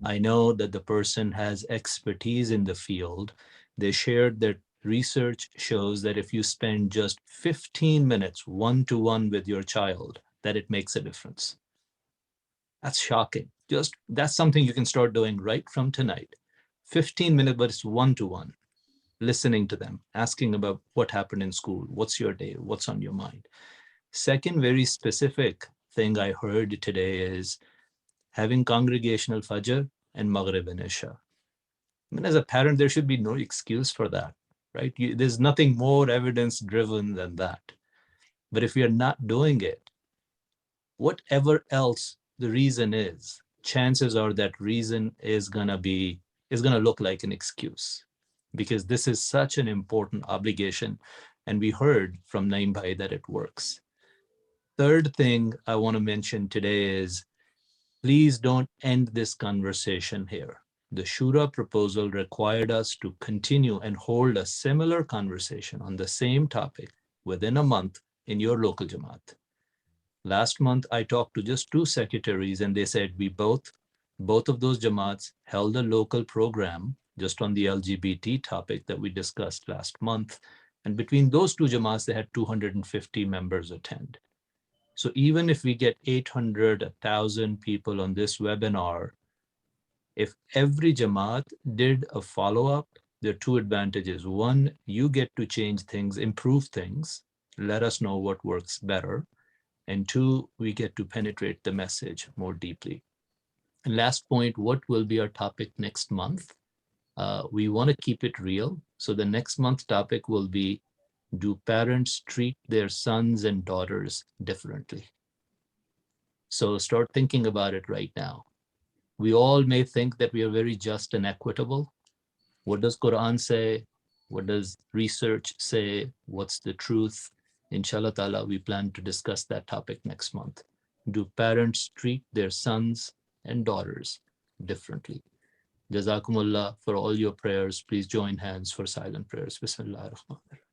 I know that the person has expertise in the field. They shared that research shows that if you spend just 15 minutes one-to-one with your child, that it makes a difference. That's shocking. That's something you can start doing right from tonight. 15 minutes, but it's one-to-one, listening to them, asking about what happened in school, what's your day, what's on your mind. Second, very specific thing I heard today is having congregational Fajr and Maghrib and Isha. I mean, as a parent, there should be no excuse for that, right? There's nothing more evidence-driven than that. But if we are not doing it, whatever else the reason is, chances are that reason is gonna look like an excuse, because this is such an important obligation, and we heard from Naeem Bhai that it works. Third thing I want to mention today is, please don't end this conversation here. The Shura proposal required us to continue and hold a similar conversation on the same topic within a month in your local Jamaat. Last month, I talked to just 2 secretaries, and they said both of those Jamaats held a local program just on the LGBT topic that we discussed last month. And between those 2 Jamaats, they had 250 members attend. So even if we get 800, 1,000 people on this webinar, if every Jamaat did a follow-up, there are 2 advantages. One, you get to change things, improve things, let us know what works better. And 2, we get to penetrate the message more deeply. And last point, what will be our topic next month? We want to keep it real. So the next month topic will be, do parents treat their sons and daughters differently? So start thinking about it right now. We all may think that we are very just and equitable. What does Quran say? What does research say? What's the truth? Inshallah ta'ala, we plan to discuss that topic next month. Do parents treat their sons and daughters differently? Jazakumullah for all your prayers. Please join hands for silent prayers. Bismillah ar-Rahman ar-Rahim.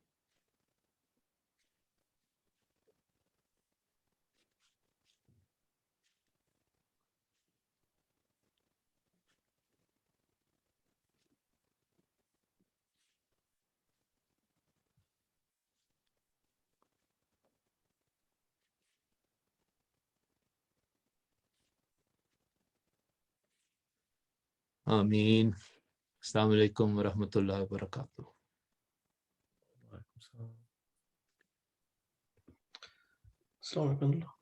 Ameen. Assalamu alaikum wa rahmatullahi wa barakatuh. Assalamu alaikum.